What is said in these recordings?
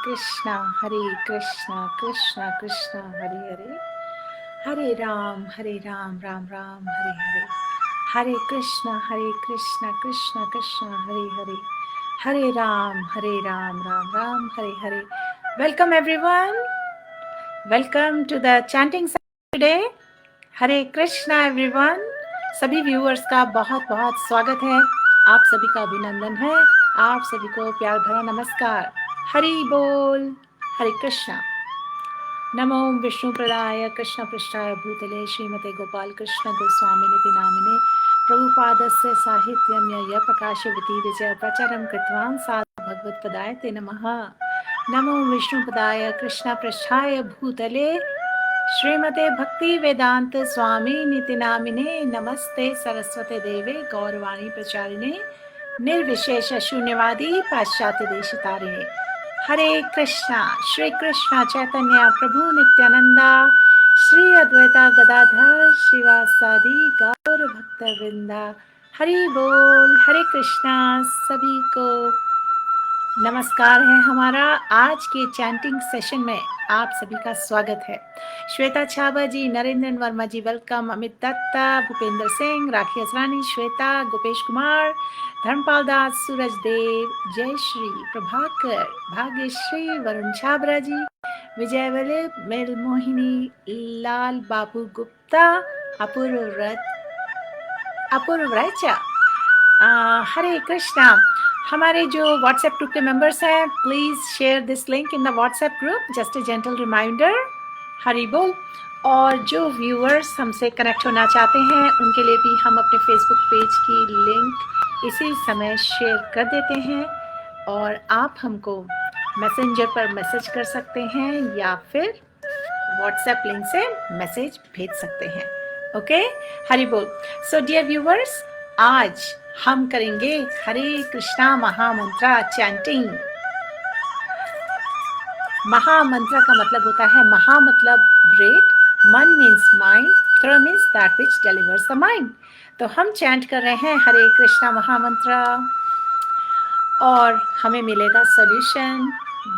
Krishna Krishna Krishna Hare Hare, Hare Ram Ram Ram Hare Hare, Hare Krishna Krishna Krishna Hare Hare, Hare Ram Ram Ram Hare Hare. Welcome everyone. Welcome to the chanting session today. Hare Krishna everyone. सभी viewers का बहुत बहुत स्वागत है. आप सभी का अभिनंदन है. आप सभी को प्यार भरा नमस्कार. हरि बोल. हरे कृष्णा. नमो विष्णु प्रदाय कृष्ण पृष्ठाय भूतले श्रीमते गोपाल कृष्ण गोस्वामिनिति नामिने प्रभुपादस्य साहित्यं यः प्रकाशवती विजय प्रचारं कृतवान् साधु भगवत्पदाय ते नमः. नमो विष्णु प्रदाय कृष्ण पृष्ठाय भूतले श्रीमते भक्ति वेदांत स्वामी निति नामिने नमस्ते सरस्वते देवे गौरवाणी प्रचारिणे निर्विशेष शून्यवादी पाश्चात्य देशतारिणे. हरे कृष्णा. श्री कृष्ण चैतन्य प्रभु नित्यानंदा श्री अद्वैता गदाधर श्रीवासादि गौर भक्त वृंदा. हरि बोल. हरे कृष्णा. सभी को नमस्कार है हमारा. आज के चैंटिंग सेशन में आप सभी का स्वागत है. श्वेता छाबा जी, नरेंद्र वर्मा जी वेलकम, अमित दत्ता, भूपेंद्र सिंह, राखी असरानी, श्वेता, गोपेश कुमार, धर्मपाल दास, सूरज देव, जय श्री प्रभाकर, भाग्यश्री, वरुण छाबरा जी, विजय वले, मेल मोहिनी, लाल बाबू गुप्ता, अपूर्व रचा. हरे कृष्णा. हमारे जो व्हाट्सएप ग्रुप के मेंबर्स हैं, please share this link in the WhatsApp group. Just a gentle reminder. Hari बोल. और जो व्यूअर्स हमसे कनेक्ट होना चाहते हैं उनके लिए भी हम अपने फेसबुक पेज की लिंक इसी समय शेयर कर देते हैं और आप हमको मैसेंजर पर मैसेज कर सकते हैं या फिर व्हाट्सएप लिंक से मैसेज भेज सकते हैं. ओके. हरि बोल. सो डियर व्यूअर्स, आज हम करेंगे हरे कृष्णा महामंत्रा चैंटिंग. महामंत्र का मतलब होता है, महा मतलब ग्रेट, मन मीन्स माइंड, त्र means that which delivers the mind. तो हम चैंट कर रहे हैं हरे कृष्णा महामंत्र और हमें मिलेगा सॉल्यूशन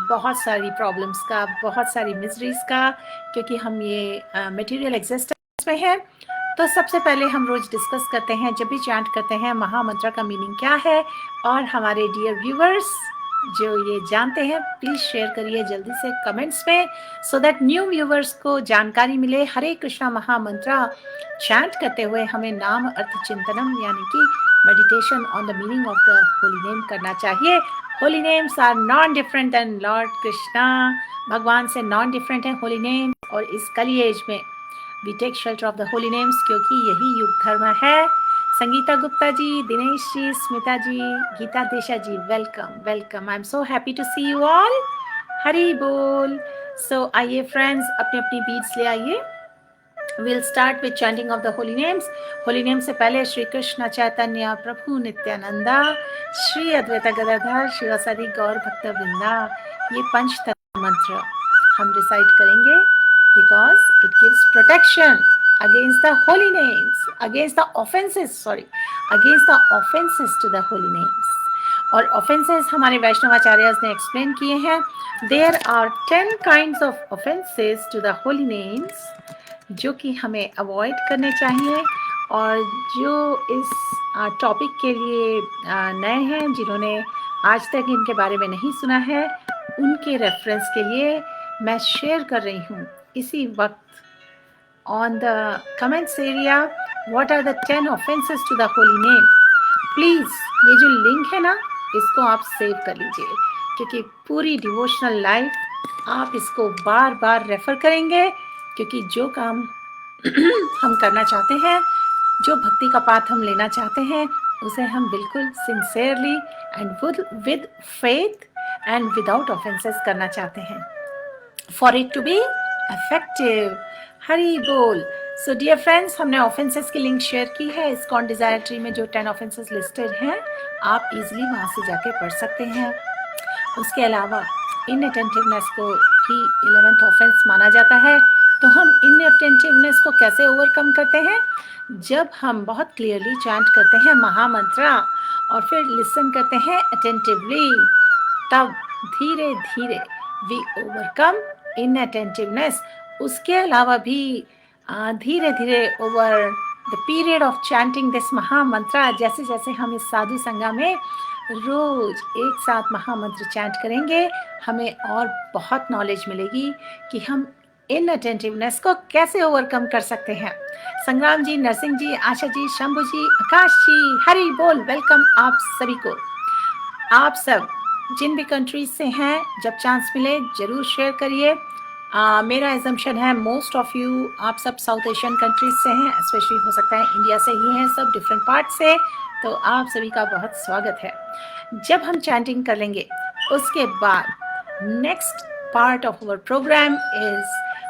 बहुत सारी प्रॉब्लम्स का, बहुत सारी मिजरीज का, क्योंकि हम ये मटेरियल एग्जिस्टेंस में है. तो सबसे पहले हम रोज डिस्कस करते हैं, जब भी चैंट करते हैं, महामंत्र का मीनिंग क्या है. और हमारे डियर व्यूअर्स जो ये जानते हैं, प्लीज शेयर करिए जल्दी से कमेंट्स में, सो दैट न्यू व्यूअर्स को जानकारी मिले. हरे कृष्णा महामंत्र चैंट करते हुए हमें नाम अर्थ चिंतनम यानी कि meditation on the meaning of the holy name करना चाहिए. Holy names are non different than Lord Krishna. भगवान से नॉन डिफरेंट है होली नेम. और इस कली एज में we take shelter of the holy names, क्योंकि यही युग धर्म है. Sangeeta Gupta ji, Dinesh ji, Smita ji, Geeta Desha ji, welcome welcome. I am so happy to see you all. Hari बोल. सो आइए फ्रेंड्स, अपनी अपनी बीट्स ले आइए. We'll start with chanting of the holy names. Holy name से पहले श्री कृष्ण चैतन्य प्रभु नित्यानंदा श्री अद्वैता गदाधर श्रीवासादि गौर भक्त वृंदा, ये पंचतत्व मंत्र हम रिसाइट करेंगे because it gives protection against the holy names, against the offenses to the holy names. और offenses हमारे वैष्णवाचार्य ने एक्सप्लेन किए हैं. There are 10 kinds of offenses to the holy names जो कि हमें अवॉइड करने चाहिए. और जो इस टॉपिक के लिए नए हैं, जिन्होंने आज तक इनके बारे में नहीं सुना है, उनके रेफरेंस के लिए मैं शेयर कर रही हूँ इसी वक्त on the comments area, what are the 10 offences to the holy name. Please ये जो लिंक है ना, इसको आप सेव कर लीजिए, क्योंकि पूरी डिवोशनल लाइफ आप इसको बार बार रेफर करेंगे, क्योंकि जो काम हम करना चाहते हैं, जो भक्ति का पाथ हम लेना चाहते हैं, उसे हम बिल्कुल sincerely and with faith and without offences करना चाहते हैं, for it to be effective. Hari बोल. सो डियर फ्रेंड्स, हमने ऑफेंसेस की लिंक शेयर की है. इस्कॉन डिजायर ट्री में जो 10 ऑफेंसेस लिस्टेड हैं, आप इजीली वहाँ से जाके पढ़ सकते हैं. उसके अलावा इनअटेंटिवनेस को भी 11th ऑफेंस माना जाता है. तो हम इनअटेंटिवनेस को कैसे ओवरकम करते हैं? जब हम बहुत क्लियरली चैंट करते हैं महामंत्र और फिर लिसन करते हैं अटेंटिवली, तब धीरे धीरे वी ओवरकम इनअटेंटिवनेस। उसके अलावा भी धीरे धीरे over the period of chanting this महामंत्र, जैसे जैसे हम इस साधु संगा में रोज एक साथ महामंत्र चैंट करेंगे, हमें और बहुत नॉलेज मिलेगी कि हम इन अटेंटिवनेस को कैसे ओवरकम कर सकते हैं। संग्राम जी, नरसिंह जी, आशा जी, शंभू जी, आकाश जी, हरी बोल, वेलकम आप सभी को। आप सब जिन भी कंट्रीज से हैं, जब चांस मिले जरूर शेयर करिए। मेरा एजम्पशन है मोस्ट ऑफ यू आप सब साउथ एशियन कंट्रीज से हैं, स्पेशली हो सकता है इंडिया से ही हैं, सब डिफरेंट पार्ट से, तो आप सभी का बहुत स्वागत है। जब हम चैंटिंग कर लेंगे उसके बाद next part of our programme is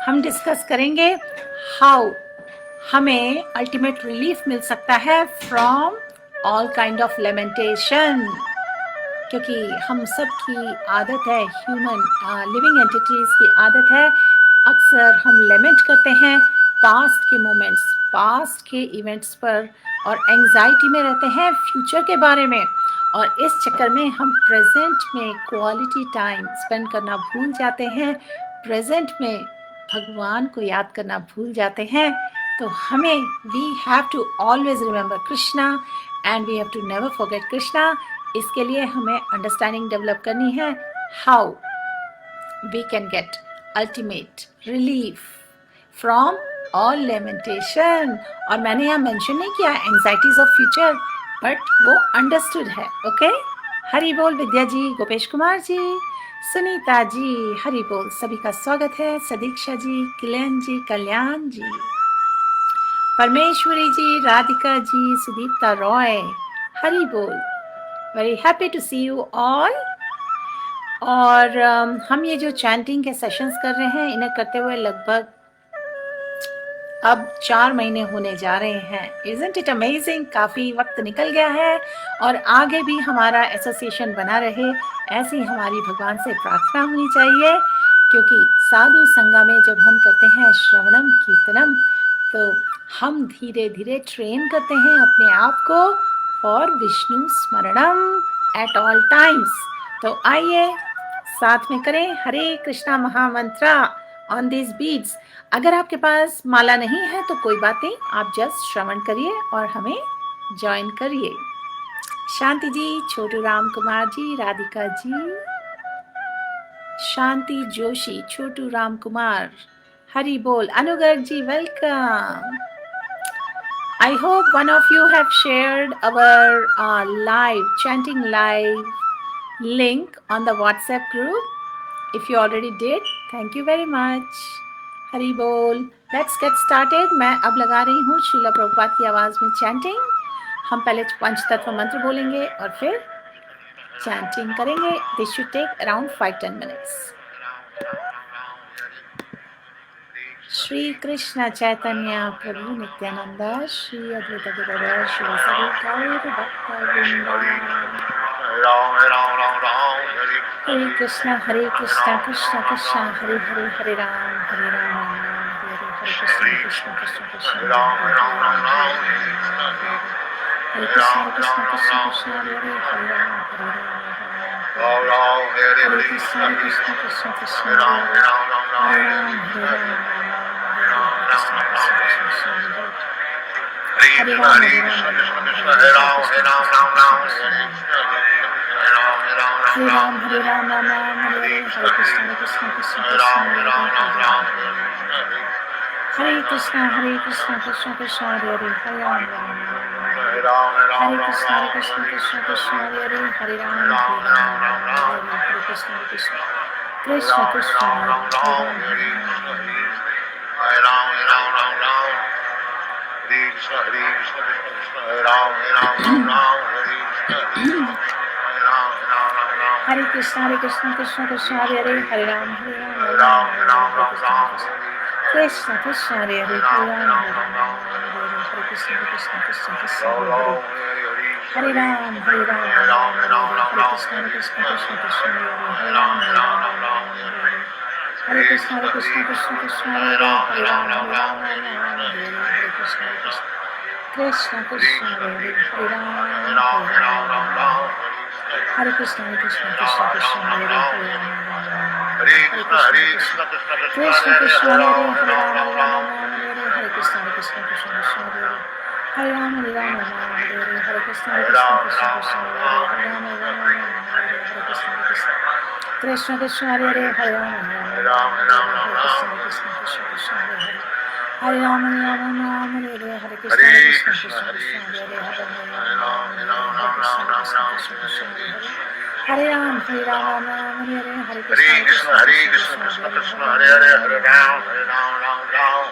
हम डिस्कस करेंगे हाउ हमें अल्टीमेट रिलीफ मिल सकता है from all kind of lamentation, क्योंकि हम सब की आदत है, ह्यूमन लिविंग एंटिटीज की आदत है, अक्सर हम लेमेंट करते हैं पास्ट के मोमेंट्स, पास्ट के इवेंट्स पर, और एंजाइटी में रहते हैं फ्यूचर के बारे में, और इस चक्कर में हम प्रेजेंट में क्वालिटी टाइम स्पेंड करना भूल जाते हैं, प्रेजेंट में भगवान को याद करना भूल जाते हैं। तो हमें we have to always remember Krishna and we have to never forget Krishna. इसके लिए हमें अंडरस्टैंडिंग डेवलप करनी है how we can get ultimate relief from all lamentation. और मैंने यहाँ मेंशन नहीं किया एंजाइटीज ऑफ फ्यूचर, बट वो अंडरस्टूड है। ओके, हरि बोल विद्या जी, गोपेश कुमार जी, सुनीता जी, हरि बोल, सभी का स्वागत है। सदीक्षा जी, किलन जी, कल्याण जी, परमेश्वरी जी, राधिका जी, सुदीप्ता रॉय, हरि बोल, very happy to see you all. और हम ये जो चैंटिंग के सेशंस कर रहे हैं, इन्हें करते हुए लगभग अब 4 महीने होने जा रहे हैं। इज़न्ट इट अमेजिंग, काफ़ी वक्त निकल गया है और आगे भी हमारा एसोसिएशन बना रहे, ऐसी हमारी भगवान से प्रार्थना होनी चाहिए, क्योंकि साधु संगा में जब हम करते हैं श्रवणम कीर्तनम, तो हम धीरे धीरे ट्रेन करते हैं अपने आप को फॉर विष्णु स्मरणम एट ऑल टाइम्स। तो आइए साथ में करें हरे कृष्णा महामंत्र ऑन दिस बीट्स। अगर आपके पास माला नहीं है तो कोई बात नहीं, आप जस्ट श्रवण करिए और हमें ज्वाइन करिए। शांति जी, छोटू राम कुमार जी, राधिका जी, शांति जोशी, छोटू राम कुमार, हरि बोल, अनुगर जी, welcome. I hope one of you have shared our live chanting live link on the WhatsApp group. If you already did, thank you very much. Hari बोल। Let's get started. मैं अब लगा रही हूँ श्रीला प्रभुपाद की आवाज़ में चैंटिंग। हम पहले पंचतत्व मंत्र बोलेंगे और फिर चैंटिंग करेंगे। This should take around 5-10 minutes. Shri Krishna Chaitanya Prabhu Nityanand, Shri Advaita Gadadhar शिवासादि Gaur भक्तवृंद। Hare Krishna Krishna Krishna Hare Hare, Hare Ram Ram Ram Hare Hare, Hare Krishna Krishna Krishna Hare Ram, Hare Krishna Krishna Krishna Hare Hare, Hare Ram Hare Krishna Krishna Krishna Hare Ram, Hare Ram Hare Ram, Hare Ram Ram Ram Hare Hare, Hare Krishna Krishna Krishna Hare Krishna Krishna Krishna Hare Hare, Hare Ram Hare Krishna Krishna Krishna Hare Hare, Hare Ram Hare Krishna Krishna Krishna Krishna Hare Krishna Krishna Krishna Hare Hare, Hare Ram Krishna Krishna Hare Hare, Hare Ram Hare Krishna Krishna Krishna Hare Ram, Hare Hare Krishna Krishna Krishna Hare Ram, Hare Krishna Krishna Krishna Hare Hare Ram, Hare Krishna Krishna Hare Hare Ram, Hare Krishna Krishna Krishna Hare Hare Ram, Krishna Krishna Hare Hare Hare Rama Rama Rama Hare Hare Krishna Krishna Krishna Krishna Hare Hare Hare Rama Rama Rama Hare Hare Hare Krishna Krishna Krishna Krishna Hare Hare Rama Rama Rama Hare Hare Krishna Krishna Krishna Krishna Hare Hare Hare Rama Rama Rama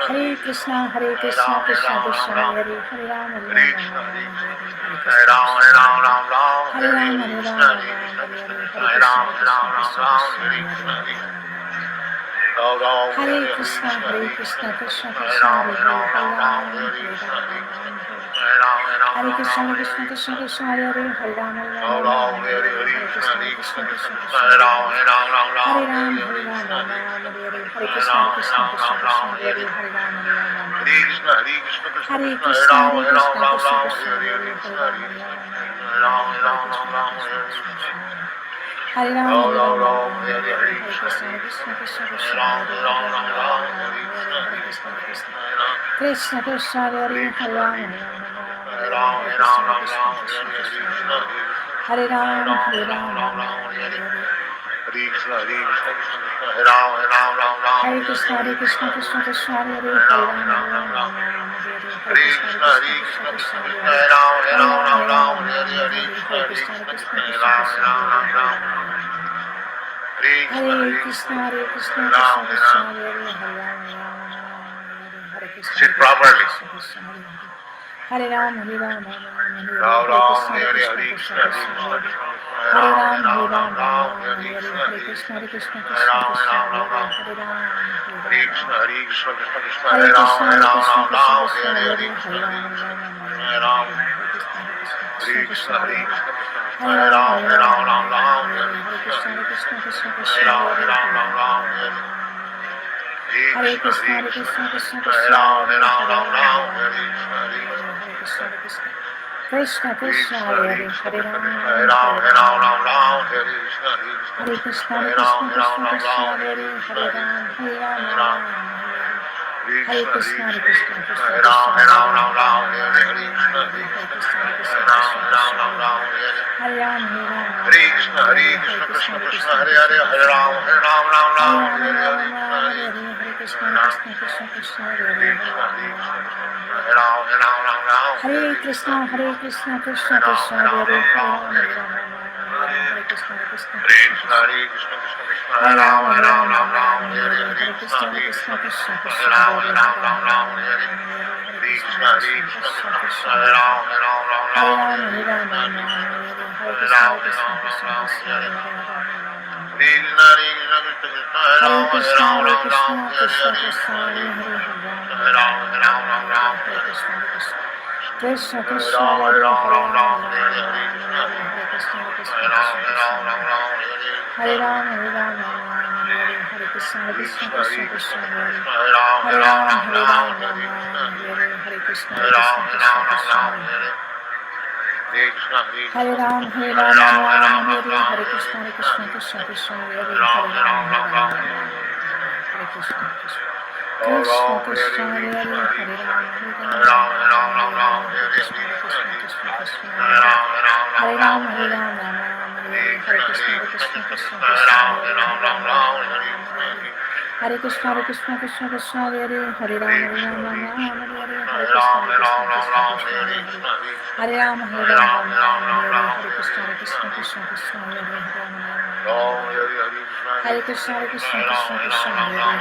Hare Krishna Krishna Krishna Krishna Hare Hare Hare Rama Rama Rama Hare Hare Hare Krishna Krishna Krishna Krishna Hare Hare Hare Rama Rama Hare Krishna Krishna Krishna Krishna Hare Hare Hare Ram Hare Ram Ram Hare Hare Hare Krishna Krishna Krishna Hare Hare Hare Ram Hare Krishna Hare Krishna Krishna Krishna Hare Hare Hare Ram Hare Ram Hare Ram Hare Ram Hare Ram Hare Krishna Hare Krishna Krishna Krishna Hare Hare Hare Ram Hare Ram Hare Krishna Krishna Krishna Krishna Hare Hare Hare Ram Hare Krishna Krishna Krishna Hare Ram Hare Ram Hare Hare Krishna Krishna Krishna Krishna Hare Hare Hare Ram Hare Krishna Hare Krishna Krishna Krishna Hare Hare Hare Ram Hare Ram Hare Krishna Krishna Krishna Krishna Krishna Krishna Hare Hare Hare Ram Hare Ram Hare Ram Hare Krishna Hare Krishna Krishna Krishna Hare Hare Hare Ram Hare Krishna Hare Krishna Krishna Sit properly. Hare Ram Hare Ram Hare Krishna Hare Ram Hare Ram Hare Krishna Hare Krishna Krishna Hare Krishna Hare Krishna Hare Ram Hare Ram Hare Krishna Hare Krishna Krishna Krishna Hare Krishna Krishna Krishna Krishna Krishna Krishna Hare Hare Hare Ram Hare Krishna Krishna Krishna Krishna Hare Ram Hare Krishna Krishna Krishna Hare Krishna Hare Krishna Krishna Krishna Hare Hare Hare Krishna Krishna Hare Ram Hare Ram Hare Krishna Krishna Krishna Krishna Hare Hare Krishna Krishna Hare Ram Hare Ram Hare Krishna Krishna Krishna Hare Krishna Hare Krishna Krishna Krishna Hare Krishna Krishna Hare Hare Krishna Krishna Hare Ram Hare Ram Hare Krishna Krishna Krishna Krishna Hare Ram Hare Ram Hare Krishna Krishna Krishna Krishna Hare Ram Hare Ram Hare Krishna Krishna Krishna Krishna Hare Ram Hare Krishna Krishna Krishna Hare Hare Hare Ram Krishna Krishna Krishna Hare Ram Hare Ram Hare Krishna Krishna Krishna Krishna Hare Krishna Krishna Krishna Krishna Hare Hare Hare Ram Hare Ram Hare Krishna Hare Ram Hare Ram Hare Krishna Krishna Krishna Krishna Hare Hare Krishna Krishna Krishna Krishna Hare Hare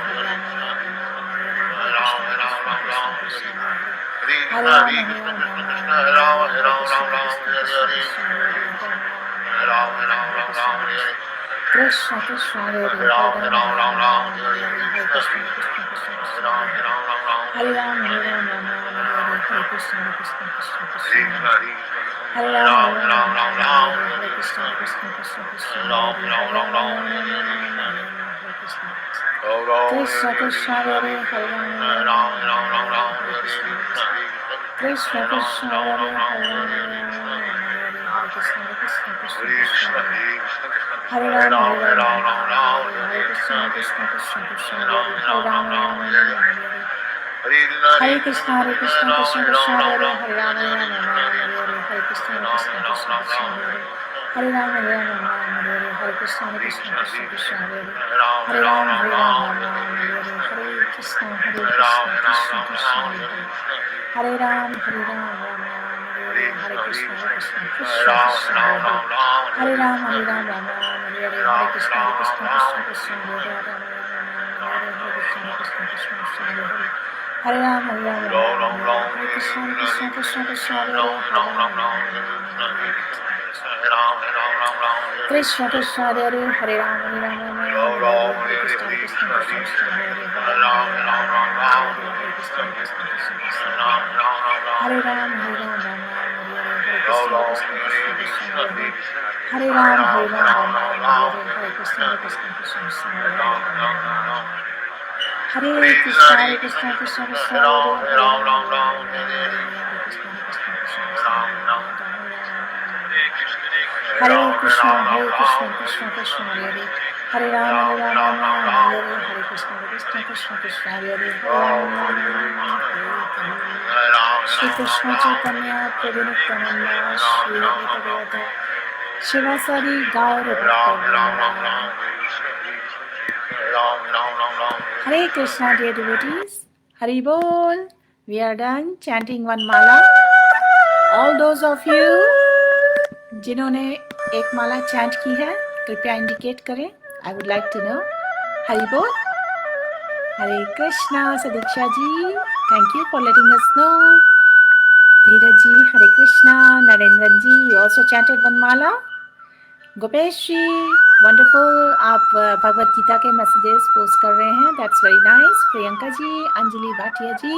Krishna Krishna Hare Hare Hare Ram Hare Krishna Krishna Krishna Krishna Hare Ram Hare Ram Hare Krishna Krishna Krishna Krishna Hare Ram Hare Krishna Krishna Krishna Krishna Krishna Krishna Hare Hare Hare Ram Krishna Krishna Hare Hare Krishna Krishna Krishna Krishna Hare Ram, Hare Ram, Ram Ram, Hare Krishna, Krishna Krishna, Krishna Hare Hare, Hare Ram, Hare Ram, Hare Hare. Hare Krishna, Hare Krishna, Krishna Krishna, Hare Hare, Hare Ram, Hare Ram, Ram Ram, Hare Hare, Hare Krishna, Krishna Krishna, Krishna Hare Hare, Hare Ram, Hare Ram, Ram Ram, Hare Hare, Hare Krishna, Krishna Krishna, Krishna Hare Hare, Hare Ram, Hare Ram, Ram Ram, Hare Hare, Hare Krishna, Krishna Krishna, Hare Hare, Hare Ram, Hare Ram, Ram Ram, Hare Hare, Hare Krishna, Krishna Krishna, Krishna Hare Hare, Hare Ram, Hare Ram, Ram Ram, Hare Hare, Hare Krishna, Krishna Krishna, Krishna Hare Hare, Hare Ram, Hare Krishna, Krishna Krishna, Krishna Hare Hare, Hare Ram, Hare Ram, Ram Ram, Hare Hare, Hare Krishna, Krishna Krishna, Krishna Hare Hare, Hare Ram, Hare Ram, Ram Ram, Krishna Krishna, Hare Hare, Hare Ram, Hare Ram, Ram Ram, Hare Krishna, Krishna Krishna, Krishna Hare Hare, Hare Ram, Hare Ram, Ram Ram, Hare Krishna, Krishna Krishna, Krishna Hare Ram, Hare Ram, Ram Ram, Hare Hare, Hare Krishna, Krishna Krishna, Krishna Hare Hare, Hare Ram, Hare Ram, Ram Ram, Hare Hare, Hare Krishna, Krishna Krishna, Krishna Hare Hare, Hare Krishna, Hare Krishna, Krishna Krishna, Hare Hare, Hare Ram, Ram Ram, Hare Hare, Hare Krishna, Krishna Krishna, Krishna Hare Krishna, Hare Krishna, Krishna Krishna, Hare Hare, Hare Ram, Hare Ram, Ram Ram, Hare Hare, Hare Krishna, Krishna Krishna, Krishna Hare Hare, Hare Ram, Shri Krishna Chaitanya Prabhu Nityananda, Shri Advaita Shivasari Gaura Bhakta. Hare Krishna, dear devotees. Hari Bol. We are done chanting one mala. All those of you जिन्होंने एक माला chant की है कृपया indicate करें. I would like to know. Hari Bol. Hare Krishna, Sadiksha ji. Thank you for letting us know. Dheeraj ji, Hare Krishna. Narendran ji, you also chanted one mala. Gopesh ji, wonderful. आप भगवत गीता के messages post कर रहे हैं. That's very nice. Priyanka ji, Anjali Bhatia ji,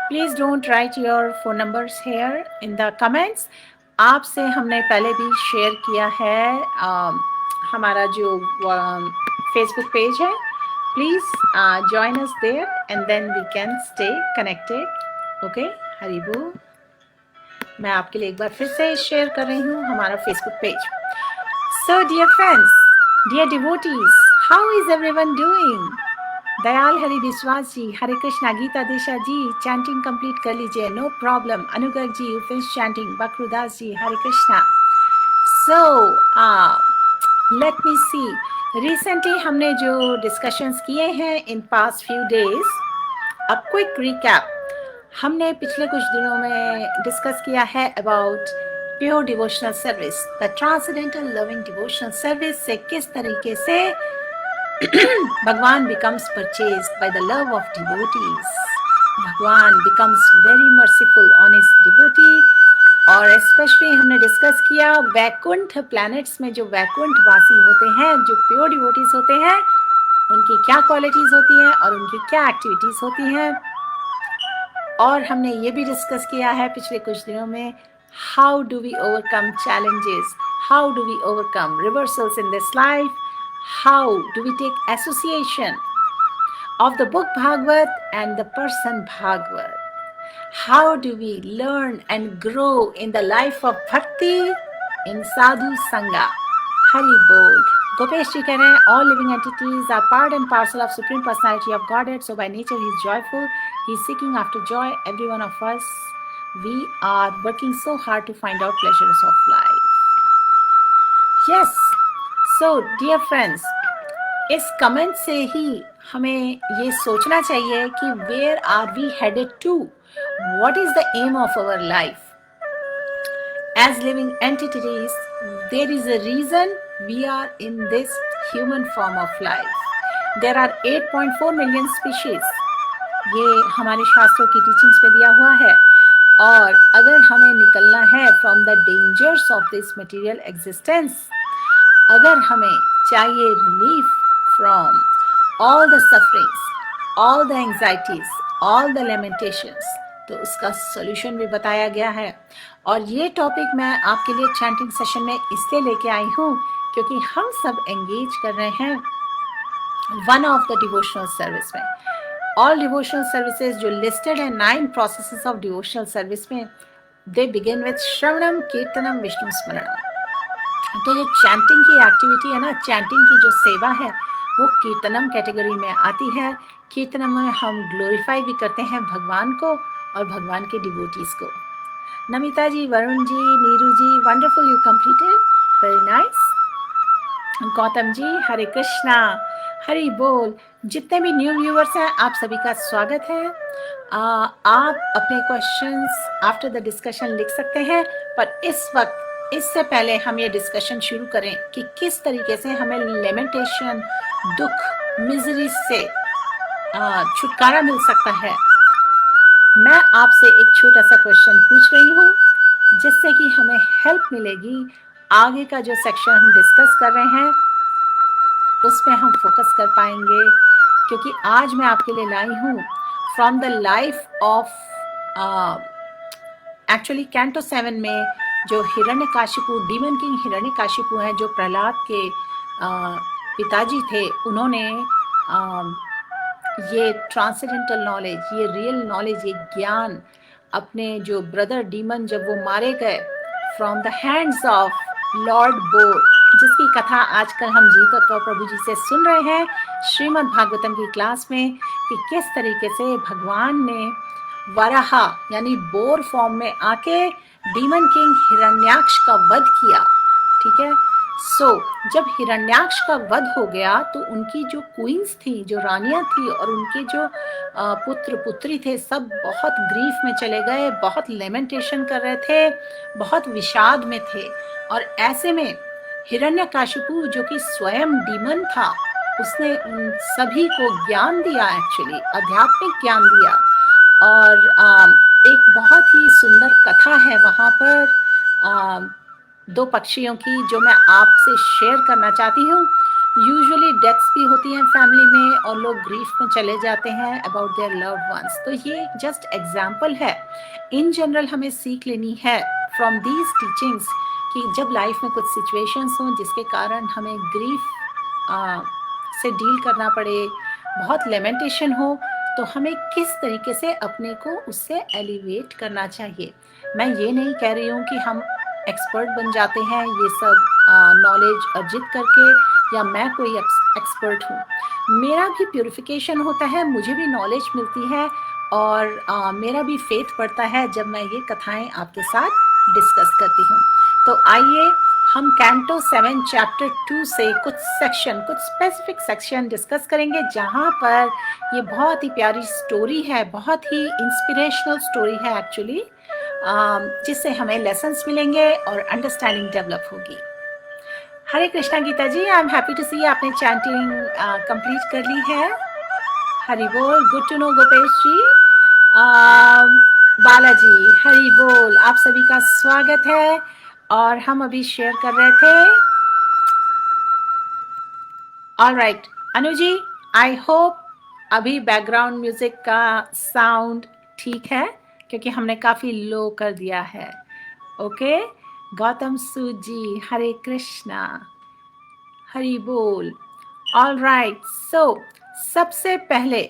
please don't write your phone numbers here in the comments. आपसे हमने पहले भी share किया है हमारा जो फेसबुक पेज है. Please join us there and then we can stay connected. Okay? Hari बोल. मैं आपके लिए एक बार फिर से शेयर कर रही हूँ हमारा Facebook page. So dear friends, dear devotees, how is everyone doing? Dayal Hari विश्वास जी, हरे कृष्णा. गीता देशा जी, चैंटिंग कंप्लीट कर लीजिए. No problem. Anugarg ji, you finish chanting. Bakrudas ji, Hare Krishna. So let me see. Recently हमने जो डिस्कशंस किए हैं in past few days, a quick recap. हमने पिछले कुछ दिनों में डिस्कस किया है about pure devotional service. The transcendental loving devotional service से किस तरीके से भगवान becomes purchased by the love of devotees. भगवान becomes very merciful on his devotee. और स्पेशली हमने डिस्कस किया वैकुंठ प्लैनेट्स में जो वैकुंठ वासी होते हैं, जो प्योर डिवोटीज होते हैं, उनकी क्या क्वालिटीज होती हैं और उनकी क्या एक्टिविटीज होती हैं. और हमने ये भी डिस्कस किया है पिछले कुछ दिनों में, how do we overcome challenges, how do we overcome reversals in this life, how do we take association of the book Bhagavad and the person Bhagavad. How do we learn and grow in the life of bhakti in sadhu sangha. Hari Bol. Gopesh ji कह रहे हैं, all living entities are part and parcel of Supreme Personality of Godhead, so by nature he is joyful, he is seeking after joy. Every one of us, we are working so hard to find out pleasures of life. Yes. So dear friends, इस comment से ही हमें ये सोचना चाहिए कि where are we headed to? What is the aim of our life? As living entities, there is a reason we are in this human form of life. There are 8.4 million species. ये हमारे शास्त्रों की teachings पे दिया हुआ है. और अगर हमें निकलना है from the dangers of this material existence, अगर हमें चाहिए relief from all the sufferings, all the anxieties, all the lamentations, तो उसका सॉल्यूशन भी बताया गया है. और ये टॉपिक मैं आपके लिए चैंटिंग सेशन में इसलिए लेके आई हूँ क्योंकि हम सब एंगेज कर रहे हैं one of the devotional service में. ऑल डिवोशनल सर्विसेज जो लिस्टेड है 9 प्रोसेसेस ऑफ डिवोशनल सर्विस में, दे बिगिन विथ श्रवणम कीर्तनम विष्णु स्मरणम. तो ये चैंटिंग की एक्टिविटी है ना, चैंटिंग की जो सेवा है वो कीर्तनम कैटेगरी में आती है। कीर्तनम में हम ग्लोरीफाई भी करते हैं भगवान को और भगवान के डिवोटीज को। Namita ji, Varun ji, Neeru ji, wonderful, you completed, very nice. Gautam ji, Hare Krishna, Hari बोल। जितने भी न्यू व्यूअर्स हैं आप सभी का स्वागत है। आप अपने क्वेश्चंस आफ्टर द डिस्कशन लिख सकते हैं, पर इस वक्त इससे पहले हम ये डिस्कशन शुरू करें कि किस तरीके से हमें लेमेंटेशन, दुख, मिजरी से छुटकारा मिल सकता है। मैं आपसे एक छोटा सा क्वेश्चन पूछ रही हूँ जिससे कि हमें हेल्प मिलेगी। आगे का जो सेक्शन हम डिस्कस कर रहे हैं उस पर हम फोकस कर पाएंगे, क्योंकि आज मैं आपके लिए लाई हूँ from the life of actually canto 7 में जो हिरण्यकाशिपु, डीमन किंग हिरण्यकाशिपु हैं, जो प्रहलाद के पिताजी थे, उन्होंने ये ट्रांसेंडेंटल नॉलेज, ये रियल नॉलेज, ये ज्ञान अपने जो ब्रदर डीमन जब वो मारे गए from the hands of Lord bore, जिसकी कथा आजकल हम जीत कौर प्रभु जी से सुन रहे हैं श्रीमद् भागवतम की क्लास में, कि किस तरीके से भगवान ने वराहा यानी बोर फॉर्म में आके डीमन किंग हिरण्याक्ष का वध किया। ठीक है, जब हिरण्याक्ष का वध हो गया तो उनकी जो क्वींस थी, जो रानियां थी, और उनके जो पुत्र पुत्री थे, सब बहुत ग्रीफ में चले गए, बहुत लेमेंटेशन कर रहे थे, बहुत विषाद में थे। और ऐसे में हिरण्यकाशिपु जो कि स्वयं डीमन था, उसने उन सभी को ज्ञान दिया, एक्चुअली आध्यात्मिक ज्ञान दिया। और एक बहुत ही सुंदर कथा है वहाँ पर दो पक्षियों की, जो मैं आपसे शेयर करना चाहती हूँ। यूजुअली डेथ्स भी होती हैं फैमिली में और लोग ग्रीफ में चले जाते हैं अबाउट देयर लव्ड वंस, तो ये जस्ट एग्जाम्पल है। इन जनरल हमें सीख लेनी है फ्रॉम दीज टीचिंग्स कि जब लाइफ में कुछ सिचुएशंस हों जिसके कारण हमें ग्रीफ से डील करना पड़े, बहुत लेमेंटेशन हो, तो हमें किस तरीके से अपने को उससे एलिवेट करना चाहिए। मैं ये नहीं कह रही हूँ कि हम एक्सपर्ट बन जाते हैं ये सब नॉलेज अर्जित करके, या मैं कोई एक्सपर्ट हूँ। मेरा भी प्यूरिफिकेशन होता है, मुझे भी नॉलेज मिलती है, और मेरा भी फेथ बढ़ता है जब मैं ये कथाएं आपके साथ डिस्कस करती हूँ। तो आइए हम कैंटो 7 चैप्टर 2 से कुछ सेक्शन, कुछ स्पेसिफिक सेक्शन डिस्कस करेंगे, जहाँ पर ये बहुत ही प्यारी स्टोरी है, बहुत ही इंस्पिरेशनल स्टोरी है एक्चुअली, जिससे हमें लेसन्स मिलेंगे और अंडरस्टैंडिंग डेवलप होगी। हरे कृष्णा गीता जी, आई एम हैप्पी टू सी आपने चैंटिंग कंप्लीट कर ली है। हरि बोल, गुड टू नो गोपेश जी। बालाजी, हरि बोल, आप सभी का स्वागत है। और हम अभी शेयर कर रहे थे। Alright Anu ji, I hope अभी बैकग्राउंड म्यूजिक का साउंड ठीक है, क्योंकि हमने काफी लो कर दिया है। ओके, गौतम सूद जी, हरे कृष्णा, हरि बोल। ऑलराइट, सबसे पहले,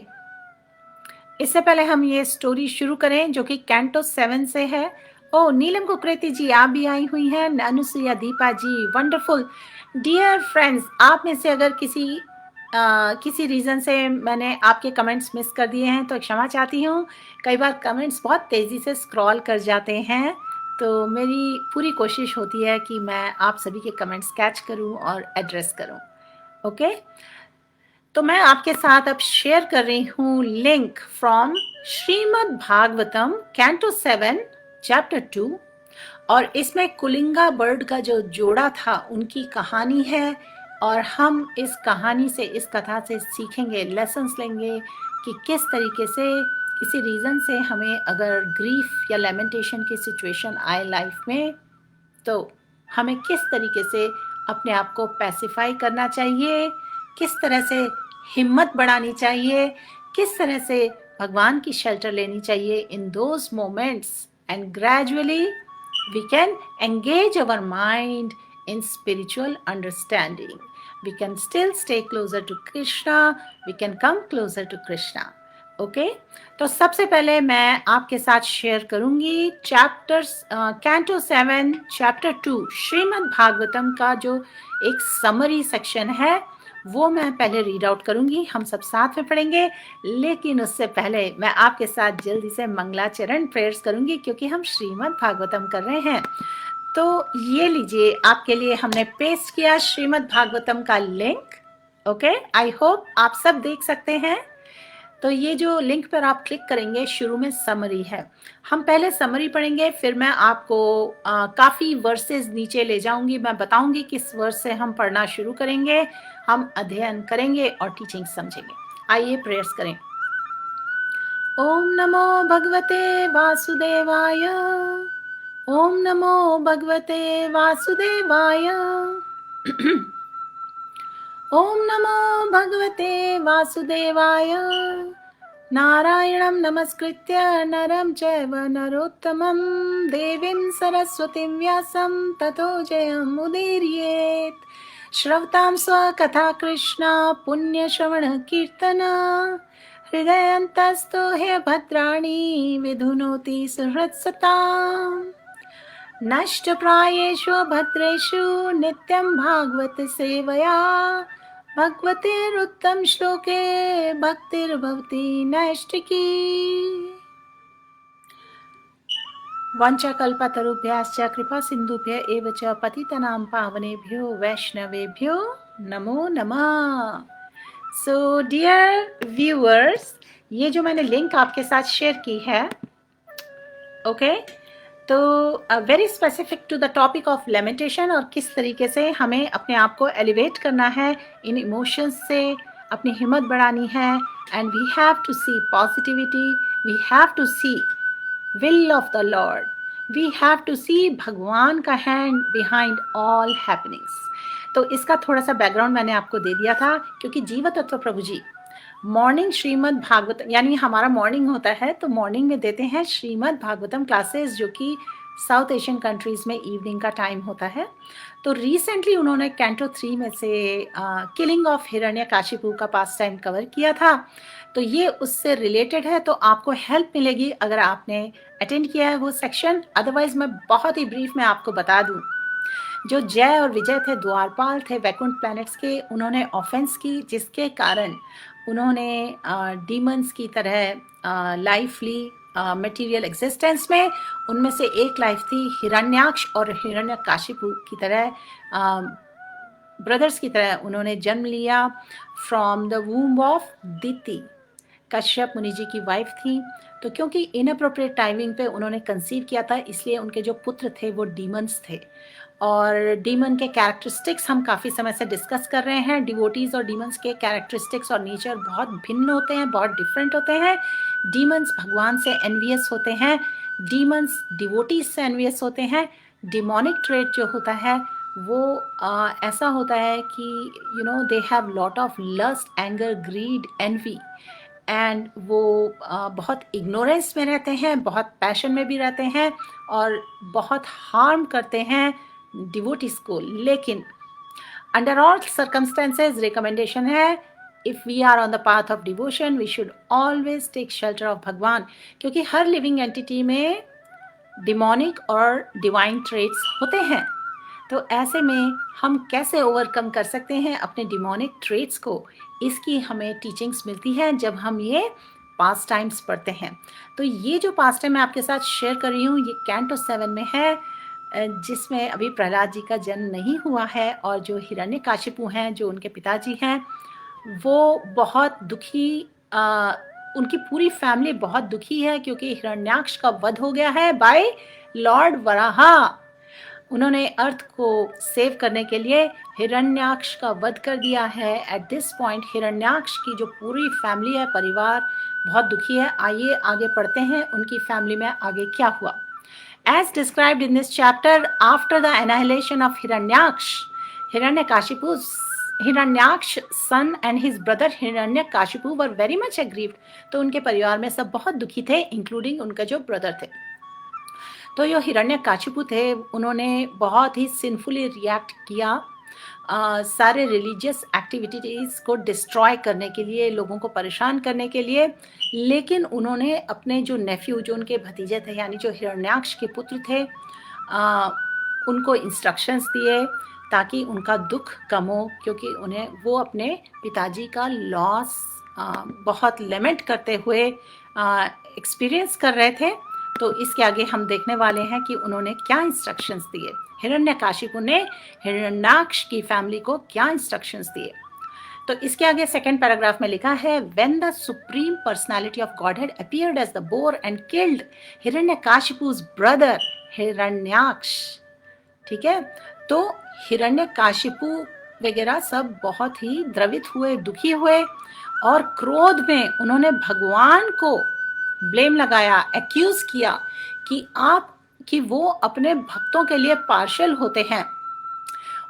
इससे पहले हम ये स्टोरी शुरू करें जो कि कैंटो 7 से है। ओ नीलम कुकरेती जी, आप भी आई हुई हैं। अनुसुईया, दीपा जी, वंडरफुल। डियर फ्रेंड्स, आप में से अगर किसी रीज़न से मैंने आपके कमेंट्स मिस कर दिए हैं तो क्षमा चाहती हूँ। कई बार कमेंट्स बहुत तेज़ी से स्क्रॉल कर जाते हैं, तो मेरी पूरी कोशिश होती है कि मैं आप सभी के कमेंट्स कैच करूँ और एड्रेस करूँ। ओके, तो मैं आपके साथ अब शेयर कर रही हूँ link from Shrimad Bhagavatam canto 7 chapter 2, और इसमें कुलिंगा बर्ड का जो जोड़ा था उनकी कहानी है। और हम इस कहानी से, इस कथा से सीखेंगे, लेसन्स लेंगे कि किस तरीके से किसी रीज़न से हमें अगर ग्रीफ या लेमेंटेशन की सिचुएशन आए लाइफ में, तो हमें किस तरीके से अपने आप को पैसिफाई करना चाहिए, किस तरह से हिम्मत बढ़ानी चाहिए, किस तरह से भगवान की शेल्टर लेनी चाहिए in those moments, and gradually we can engage our mind in spiritual understanding. We can still stay closer to Krishna. We can come closer to Krishna. Okay तो सबसे पहले मैं आपके साथ शेयर करूंगी कैंटो 7 चैप्टर 2 श्रीमद् भागवतम का जो एक समरी सेक्शन है वो मैं पहले रीड आउट करूंगी, हम सब साथ में पढ़ेंगे। लेकिन उससे पहले मैं आपके साथ जल्दी से मंगलाचरण प्रेयर्स करूंगी क्योंकि हम श्रीमद् भागवतम कर रहे हैं। तो ये लीजिए, आपके लिए हमने पेस्ट किया श्रीमद् भागवतम का लिंक। ओके, आई होप आप सब देख सकते हैं। तो ये जो लिंक पर आप क्लिक करेंगे, शुरू में समरी है। हम पहले समरी पढ़ेंगे, फिर मैं आपको काफ़ी वर्सेस नीचे ले जाऊंगी, मैं बताऊंगी किस वर्स से हम पढ़ना शुरू करेंगे, हम अध्ययन करेंगे और टीचिंग समझेंगे। आइए प्रेयर्स करें। ओम नमो भगवते वासुदेवाय, ओम नमो भगवते वासुदेवाय, ओम नमो भगवते वासुदेवाय। नारायणं नमस्कृत्य नरं चैव नरोत्तमं देवीं सरस्वतीं व्यासं ततो जयमुदीरयेत्। श्रवतां स्वकथा कृष्णा पुण्यश्रवण कीर्तना हृदयन्तस्तो ह्य भद्राणि विधुनोति सुहृत्सताम्। नष्टप्रायेषु भद्रेषु नित्यं भागवत सेवया भगवतेरुत्तम श्लोके भक्तिर्भवति नैष्टिकी। वंशकल्पतरुभ्यश्च कृपा सिन्धुभ्य एव च पतितनां पावनेभ्यो वैष्णवेभ्यो नमो नमः। सो डियर व्यूअर्स, ये जो मैंने लिंक आपके साथ शेयर की है, ओके तो very specific to the topic of lamentation, और किस तरीके से हमें अपने आप को एलिवेट करना है, इन इमोशंस से अपनी हिम्मत बढ़ानी है। And we have to see positivity, we have to see will of the lord, we have to see Bhagwan का हैंड बिहाइंड ऑल हैपनिंग्स। तो इसका थोड़ा सा बैकग्राउंड मैंने आपको दे दिया था, क्योंकि जीवतत्व प्रभु जी मॉर्निंग श्रीमद् भागवतम, यानी हमारा मॉर्निंग होता है तो मॉर्निंग में देते हैं श्रीमद् भागवतम क्लासेस, जो कि साउथ एशियन कंट्रीज़ में इवनिंग का टाइम होता है। तो रिसेंटली उन्होंने कैंटो 3 में से किलिंग ऑफ हिरण्यकाशिपु का पास टाइम कवर किया था, तो ये उससे रिलेटेड है, तो आपको हेल्प मिलेगी अगर आपने अटेंड किया है वो सेक्शन। अदरवाइज मैं बहुत ही ब्रीफ में आपको बता दूँ, जो जय और विजय थे, द्वारपाल थे वैकुंठ प्लैनेट्स के, उन्होंने ऑफेंस की, जिसके कारण उन्होंने डीमंस की तरह लाइफ ली मटेरियल एग्जिस्टेंस में। उनमें से एक लाइफ थी हिरण्याक्ष और हिरण्यकाशिपु की तरह, ब्रदर्स की तरह उन्होंने जन्म लिया फ्रॉम द वूम ऑफ दिति, कश्यप मुनि जी की वाइफ थी। तो क्योंकि इनअप्रोप्रिएट टाइमिंग पे उन्होंने कंसीव किया था, इसलिए उनके जो पुत्र थे वो डीमंस थे। और डीमन के कैरेक्टरिस्टिक्स हम काफ़ी समय से डिस्कस कर रहे हैं। डिवोटीज़ और डीमंस के कैरेक्टरिस्टिक्स और नेचर बहुत भिन्न होते हैं, बहुत डिफरेंट होते हैं। डीमंस भगवान से एनवियस होते हैं, डीमंस डिवोटीज से एनवियस होते हैं। डिमोनिक ट्रेट जो होता है वो ऐसा होता है कि they have lot of lust, anger, greed, envy, and वो बहुत इग्नोरेंस में रहते हैं, बहुत पैशन में भी रहते हैं और बहुत हार्म करते हैं डिवोटीज को। लेकिन अंडर ऑल सर्कमस्टेंसेज रिकमेंडेशन है, if we are on the path of devotion we should always take shelter of भगवान, क्योंकि हर लिविंग एंटिटी में डिमोनिक और डिवाइन ट्रेट्स होते हैं। तो ऐसे में हम कैसे ओवरकम कर सकते हैं अपने डिमोनिक ट्रेट्स को, इसकी हमें टीचिंग्स मिलती हैं जब हम ये पास्ट टाइम्स पढ़ते हैं। तो ये जो पास्ट टाइम मैं आपके साथ शेयर कर रही हूँ, ये कैंटो 7 में है, जिसमें अभी प्रहलाद जी का जन्म नहीं हुआ है, और जो हिरण्यकाशिपु हैं, जो उनके पिताजी हैं, वो बहुत दुखी, उनकी पूरी फैमिली बहुत दुखी है, क्योंकि हिरण्याक्ष का वध हो गया है बाय लॉर्ड वराहा। उन्होंने अर्थ को सेव करने के लिए हिरण्याक्ष का वध कर दिया है। एट दिस पॉइंट हिरण्याक्ष की जो पूरी फैमिली है, परिवार, बहुत दुखी है। आइए आगे पढ़ते हैं उनकी फैमिली में आगे क्या हुआ। As described in this chapter, after the annihilation of Hiranyaksh's son and his brother Hiranyakashipu were very much aggrieved. तो उनके परिवार में सब बहुत दुखी थे, इंक्लूडिंग उनका जो ब्रदर थे। तो जो हिरण्यकाशिपु थे, उन्होंने बहुत ही सिंफुली रिएक्ट किया सारे रिलीजियस एक्टिविटीज़ को डिस्ट्रॉय करने के लिए, लोगों को परेशान करने के लिए। लेकिन उन्होंने अपने जो नेफ्यू, जो उनके भतीजे थे, यानी जो हिरण्याक्ष के पुत्र थे, उनको इंस्ट्रक्शंस दिए ताकि उनका दुख कम हो, क्योंकि वो अपने पिताजी का लॉस बहुत लेमेंट करते हुए एक्सपीरियंस कर रहे थे। तो इसके आगे हम देखने वाले हैं कि उन्होंने क्या इंस्ट्रक्शंस दिए। हिरण्यकाशिपु ने हिरण्याक्ष की फैमिली को क्या इंस्ट्रक्शंस दिए। तो इसके आगे सेकेंड पैराग्राफ में लिखा है, when the supreme personality of godhead appeared as the boar and killed Hiranyakashipu's brother Hiranyaksha. ठीक है, तो हिरण्यकाशिपु वगैरह सब बहुत ही द्रवित हुए, दुखी हुए, और क्रोध में उन्होंने भगवान को ब्लेम लगाया, एक्यूज किया कि वो अपने भक्तों के लिए पार्शल होते हैं,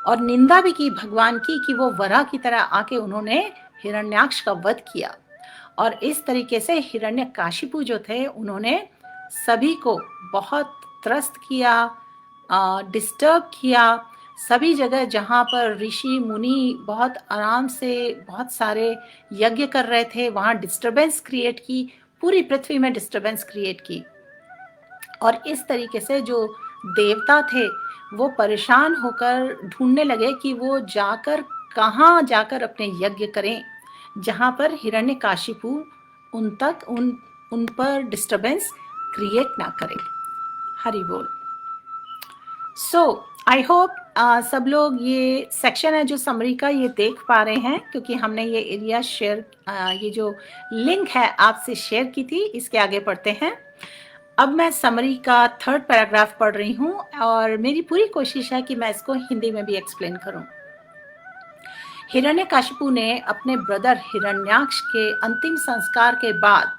और निंदा भी की भगवान की कि वो वराह की तरह आके उन्होंने हिरण्याक्ष का वध किया। और इस तरीके से हिरण्यकाशिपु जो थे, उन्होंने सभी को बहुत त्रस्त किया, डिस्टर्ब किया। सभी जगह जहाँ पर ऋषि मुनि बहुत आराम से बहुत सारे यज्ञ कर रहे थे, वहाँ डिस्टर्बेंस क्रिएट की, पूरी पृथ्वी में डिस्टर्बेंस क्रिएट की। और इस तरीके से जो देवता थे वो परेशान होकर ढूंढने लगे कि वो कहाँ जाकर अपने यज्ञ करें, जहाँ पर हिरण्यकाशिपु उन पर डिस्टर्बेंस क्रिएट ना करे। हरि बोल। सो आई होप सब लोग ये सेक्शन है जो समरी का, ये देख पा रहे हैं, क्योंकि हमने ये एरिया शेयर, ये जो लिंक है आपसे शेयर की थी। इसके आगे पढ़ते हैं। अब मैं समरी का थर्ड पैराग्राफ पढ़ रही हूँ, और मेरी पूरी कोशिश है कि मैं इसको हिंदी में भी एक्सप्लेन करूँ। हिरण्यकाशिपु ने अपने ब्रदर हिरण्याक्ष के अंतिम संस्कार के बाद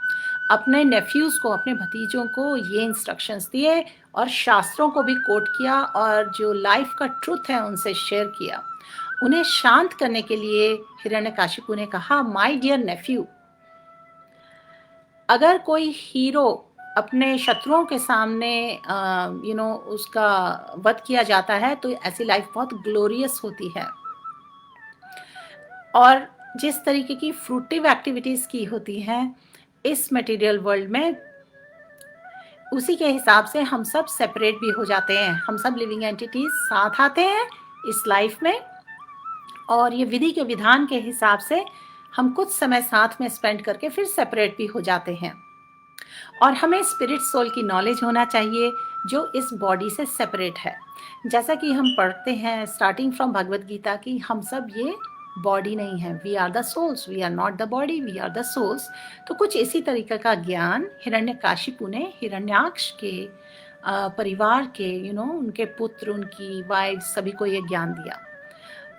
अपने नेफ्यूज को, अपने भतीजों को ये इंस्ट्रक्शंस दिए, और शास्त्रों को भी कोट किया, और जो लाइफ का ट्रुथ है उनसे शेयर किया। उन्हें शांत करने के लिए हिरण्यकाशिपु ने कहा, माय डियर नेफ्यू, अगर कोई हीरो अपने शत्रुओं के सामने उसका वध किया जाता है तो ऐसी लाइफ बहुत ग्लोरियस होती है। और जिस तरीके की फ्रूटिव एक्टिविटीज की होती हैं इस मटेरियल वर्ल्ड में, उसी के हिसाब से हम सब सेपरेट भी हो जाते हैं। हम सब लिविंग एंटिटीज साथ आते हैं इस लाइफ में, और ये विधि के विधान के हिसाब से हम कुछ समय साथ में स्पेंड करके फिर सेपरेट भी हो जाते हैं। और हमें स्पिरिट सोल की नॉलेज होना चाहिए जो इस बॉडी से सेपरेट है। जैसा कि हम पढ़ते हैं स्टार्टिंग फ्रॉम भगवद गीता की, हम सब ये बॉडी नहीं है, we are the souls, we are not the body, we are the souls. तो कुछ इसी तरीके का ज्ञान हिरण्यकाशिपु ने हिरण्याक्ष के परिवार के उनके पुत्र, उनकी वाइफ, सभी को ये ज्ञान दिया।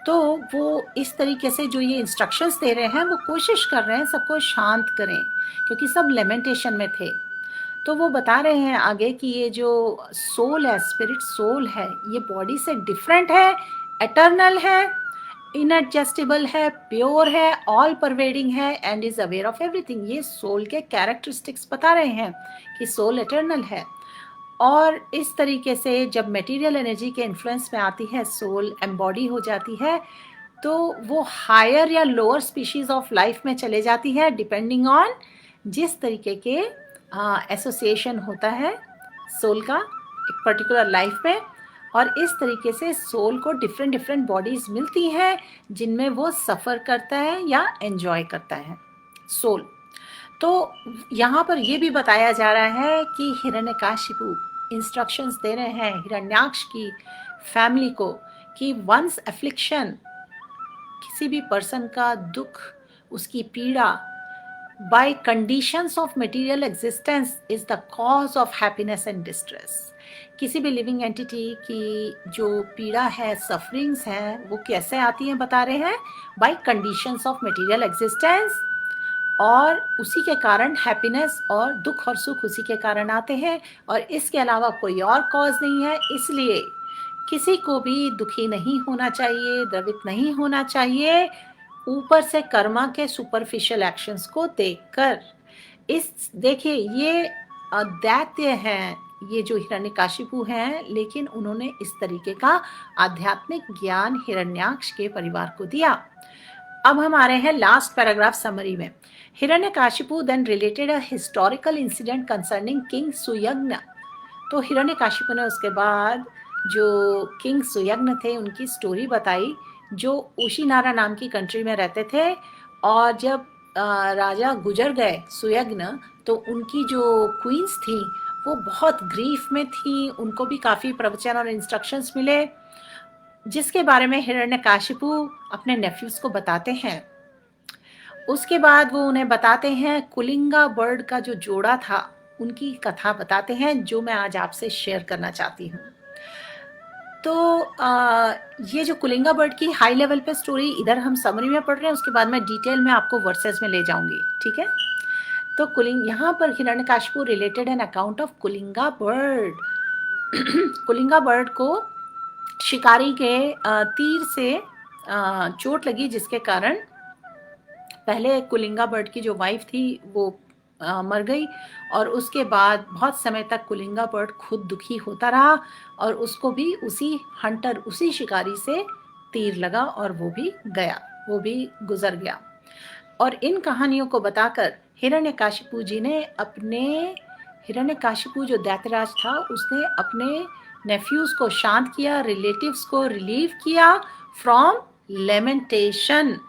तो वो इस तरीके से जो ये इंस्ट्रक्शंस दे रहे हैं, वो कोशिश कर रहे हैं सबको शांत करें, क्योंकि सब लेमेंटेशन में थे। तो वो बता रहे हैं आगे कि ये जो सोल है, स्पिरिट सोल है, ये बॉडी से डिफरेंट है, एटर्नल है, इनएडजस्टेबल है, प्योर है, ऑल परवेडिंग है, and is aware of everything. ये सोल के कैरेक्टरिस्टिक्स बता रहे हैं कि सोल एटर्नल है। और इस तरीके से जब मटेरियल एनर्जी के इन्फ्लुएंस में आती है, सोल एम्बॉडी हो जाती है, तो वो हायर या लोअर स्पीशीज ऑफ लाइफ में चले जाती है, डिपेंडिंग ऑन जिस तरीके के एसोसिएशन होता है सोल का एक पर्टिकुलर लाइफ में। और इस तरीके से सोल को डिफरेंट बॉडीज मिलती हैं जिनमें वो सफ़र करता है या एंजॉय करता है सोल। तो यहाँ पर ये भी बताया जा रहा है कि हिरण्यकाशिपु इंस्ट्रक्शंस दे रहे हैं हिरण्याक्ष की फैमिली को कि वंस एफ्लिक्शन, किसी भी पर्सन का दुख, उसकी पीड़ा by conditions of material existence is the cause of happiness and distress। किसी भी लिविंग एंटिटी की जो पीड़ा है, सफरिंग्स हैं, वो कैसे आती हैं बता रहे हैं, by conditions of material existence, और उसी के कारण हैप्पीनेस और दुख और सुख उसी के कारण आते हैं, और इसके अलावा कोई और कॉज नहीं है। इसलिए किसी को भी दुखी नहीं होना चाहिए, द्रवित नहीं होना चाहिए ऊपर से कर्मा के सुपरफिशियल एक्शंस को देखकर। देखिए ये दैत्य हैं, ये जो हिरण्यकाशिपु हैं, लेकिन उन्होंने इस तरीके का आध्यात्मिक ज्ञान हिरण्याक्ष के परिवार को दिया। अब हम आ रहे हैं लास्ट पैराग्राफ समरी में। Hiranyakashipu then related a historical incident concerning king Suyajna. तो हिरण्यकाशिपु ने उसके बाद जो किंग सुयग्न थे उनकी स्टोरी बताई, जो उशीनारा नाम की कंट्री में रहते थे। और जब राजा गुजर गए सुयग्न, तो उनकी जो क्वींस थी वो बहुत ग्रीफ में थी, उनको भी काफ़ी प्रवचन और इंस्ट्रक्शंस मिले, जिसके बारे में हिरण्यकाशिपु अपने नेफ्यूज को बताते हैं। उसके बाद वो उन्हें बताते हैं कुलिंगा बर्ड का जो जोड़ा था उनकी कथा बताते हैं, जो मैं आज आपसे शेयर करना चाहती हूँ। तो ये जो कुलिंगा बर्ड की हाई लेवल पे स्टोरी इधर हम समरी में पढ़ रहे हैं, उसके बाद मैं डिटेल में आपको वर्सेस में ले जाऊंगी, ठीक है। तो यहाँ पर Hiranyakashipu related an account of Kulinga bird. Kulinga bird को शिकारी के तीर से चोट लगी, जिसके कारण पहले कुलिंगा बर्ड की जो वाइफ थी वो मर गई, और उसके बाद बहुत समय तक कुलिंगा बर्ड खुद दुखी होता रहा, और उसको भी उसी हंटर, उसी शिकारी से तीर लगा और वो भी गया, वो भी गुजर गया। और इन कहानियों को बताकर हिरण्यकाशिपु जी ने हिरण्यकाशिपु जो दैत्यराज था उसने अपने नेफ्यूज को शांत किया, रिलेटिव्स को रिलीव किया फ्रॉम लेमेंटेशन।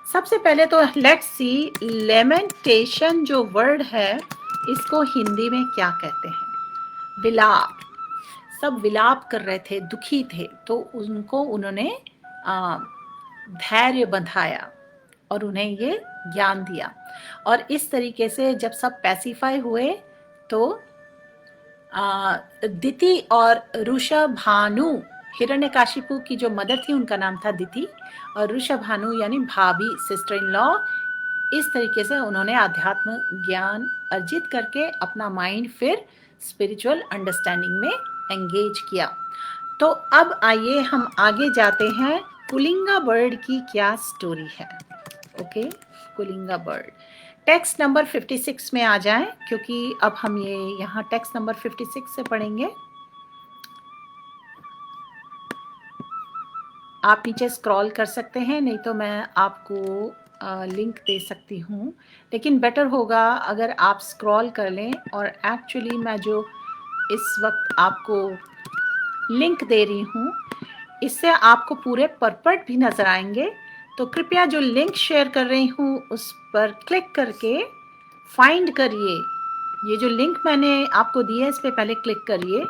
सबसे पहले तो लेट्स सी लेमेंटेशन जो वर्ड है इसको हिंदी में क्या कहते हैं। विलाप। सब विलाप कर रहे थे, दुखी थे, तो उनको उन्होंने धैर्य बंधाया और उन्हें ये ज्ञान दिया। और इस तरीके से जब सब पैसिफाई हुए तो दिति और ऋषभानु, हिरण्यकाशिपु की जो मदर थी उनका नाम था दिति, और ऋषभानु यानी भाभी, सिस्टर इन लॉ, इस तरीके से उन्होंने आध्यात्म ज्ञान अर्जित करके अपना माइंड फिर स्पिरिचुअल अंडरस्टैंडिंग में एंगेज किया। तो अब आइए हम आगे जाते हैं, कुलिंगा बर्ड की क्या स्टोरी है। Okay, Kulinga bird. Text number 56 में आ जाएं, क्योंकि अब हम ये यहाँ टेक्स्ट नंबर 56 से पढ़ेंगे। आप नीचे स्क्रॉल कर सकते हैं, नहीं तो मैं आपको लिंक दे सकती हूँ, लेकिन बेटर होगा अगर आप स्क्रॉल कर लें। और एक्चुअली मैं जो इस वक्त आपको लिंक दे रही हूँ, इससे आपको पूरे परपट भी नज़र आएंगे। तो कृपया जो लिंक शेयर कर रही हूँ उस पर क्लिक करके फाइंड करिए। ये जो लिंक मैंने आपको दिया है इस पर पहले क्लिक करिए,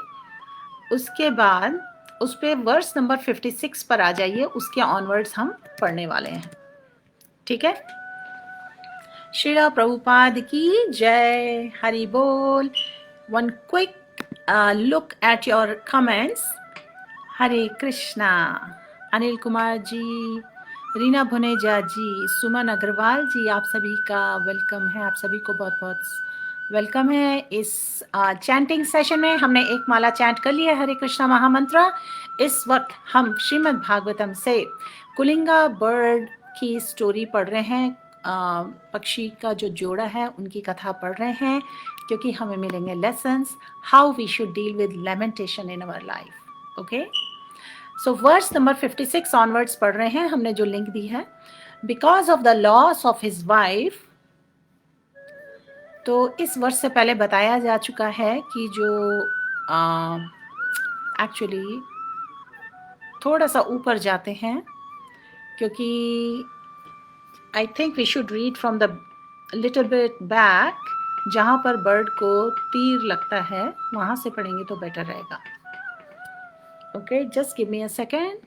उसके बाद उस पर वर्स नंबर 56 पर आ जाइए, उसके ऑनवर्ड्स हम पढ़ने वाले हैं, ठीक है। श्रीला प्रभुपाद की जय, हरि बोल। One quick look at your comments. Hare Krishna. Anil Kumar ji, Reena Bhuneja ji, Suman Agarwal ji, आप सभी का वेलकम है, आप सभी को बहुत बहुत वेलकम है। इस चैंटिंग सेशन में हमने एक माला चैंट कर लिया है हरे कृष्णा महामंत्र। इस वक्त हम श्रीमद् भागवतम से कुलिंगा बर्ड की स्टोरी पढ़ रहे हैं, पक्षी का जो जोड़ा है उनकी कथा पढ़ रहे हैं, क्योंकि हमें मिलेंगे lessons how we should deal with lamentation in our life. Okay, so verse number 56 onwards पढ़ रहे हैं, हमने जो लिंक दी है। Because of the loss of his wife. तो इस वर्ष से पहले बताया जा चुका है कि जो एक्चुअली थोड़ा सा ऊपर जाते हैं, क्योंकि I think we should read from the little bit back, जहाँ पर बर्ड को तीर लगता है वहाँ से पढ़ेंगे तो बेटर रहेगा। Okay, just give me a second.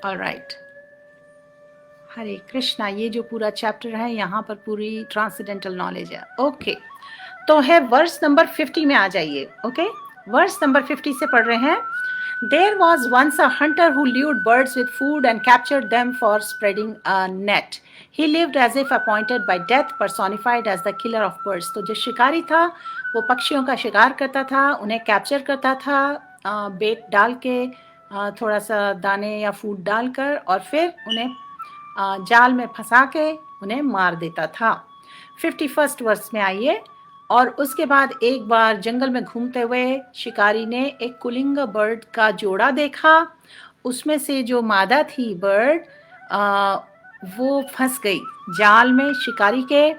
Alright, Hare Krishna. ये जो पूरा चैप्टर है यहाँ पर पूरी ट्रांसेंडेंटल नॉलेज है। ओके, तो है वर्स नंबर 50 में आ जाइए। ओके, वर्स नंबर 50 से पढ़ रहे हैं। There was once a hunter who lured birds with food and captured them for spreading a net. He lived as if appointed by death, personified as the killer of birds. तो जो शिकारी था वो पक्षियों का शिकार करता था, उन्हें कैप्चर करता था बेट डाल के, थोड़ा सा दाने या फूड डालकर, और फिर उन्हें जाल में फंसा के उन्हें मार देता था। 51st वर्ष में आइए, और उसके बाद एक बार जंगल में घूमते हुए शिकारी ने एक कुलिंगा बर्ड का जोड़ा देखा। उसमें से जो मादा थी बर्ड, वो फंस गई जाल में शिकारी के।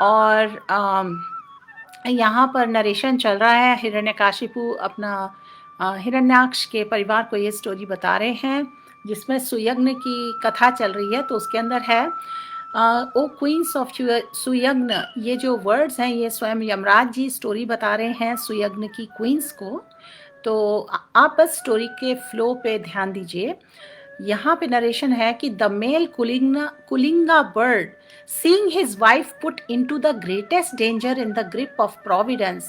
और यहाँ पर नरेशन चल रहा है, हिरण्यकाशिपु अपना हिरण्याक्ष के परिवार को ये स्टोरी बता रहे हैं, जिसमें सुयज्ञ की कथा चल रही है। तो उसके अंदर है ओ क्वींस ऑफ सुयज्ञ, ये जो वर्ड्स हैं ये स्वयं यमराज जी स्टोरी बता रहे हैं सुयज्ञ की क्वींस को। तो आप बस स्टोरी के फ्लो पे ध्यान दीजिए। यहाँ पे नरेशन है कि the male Kulinga bird seeing his wife put into the greatest danger in the grip of providence,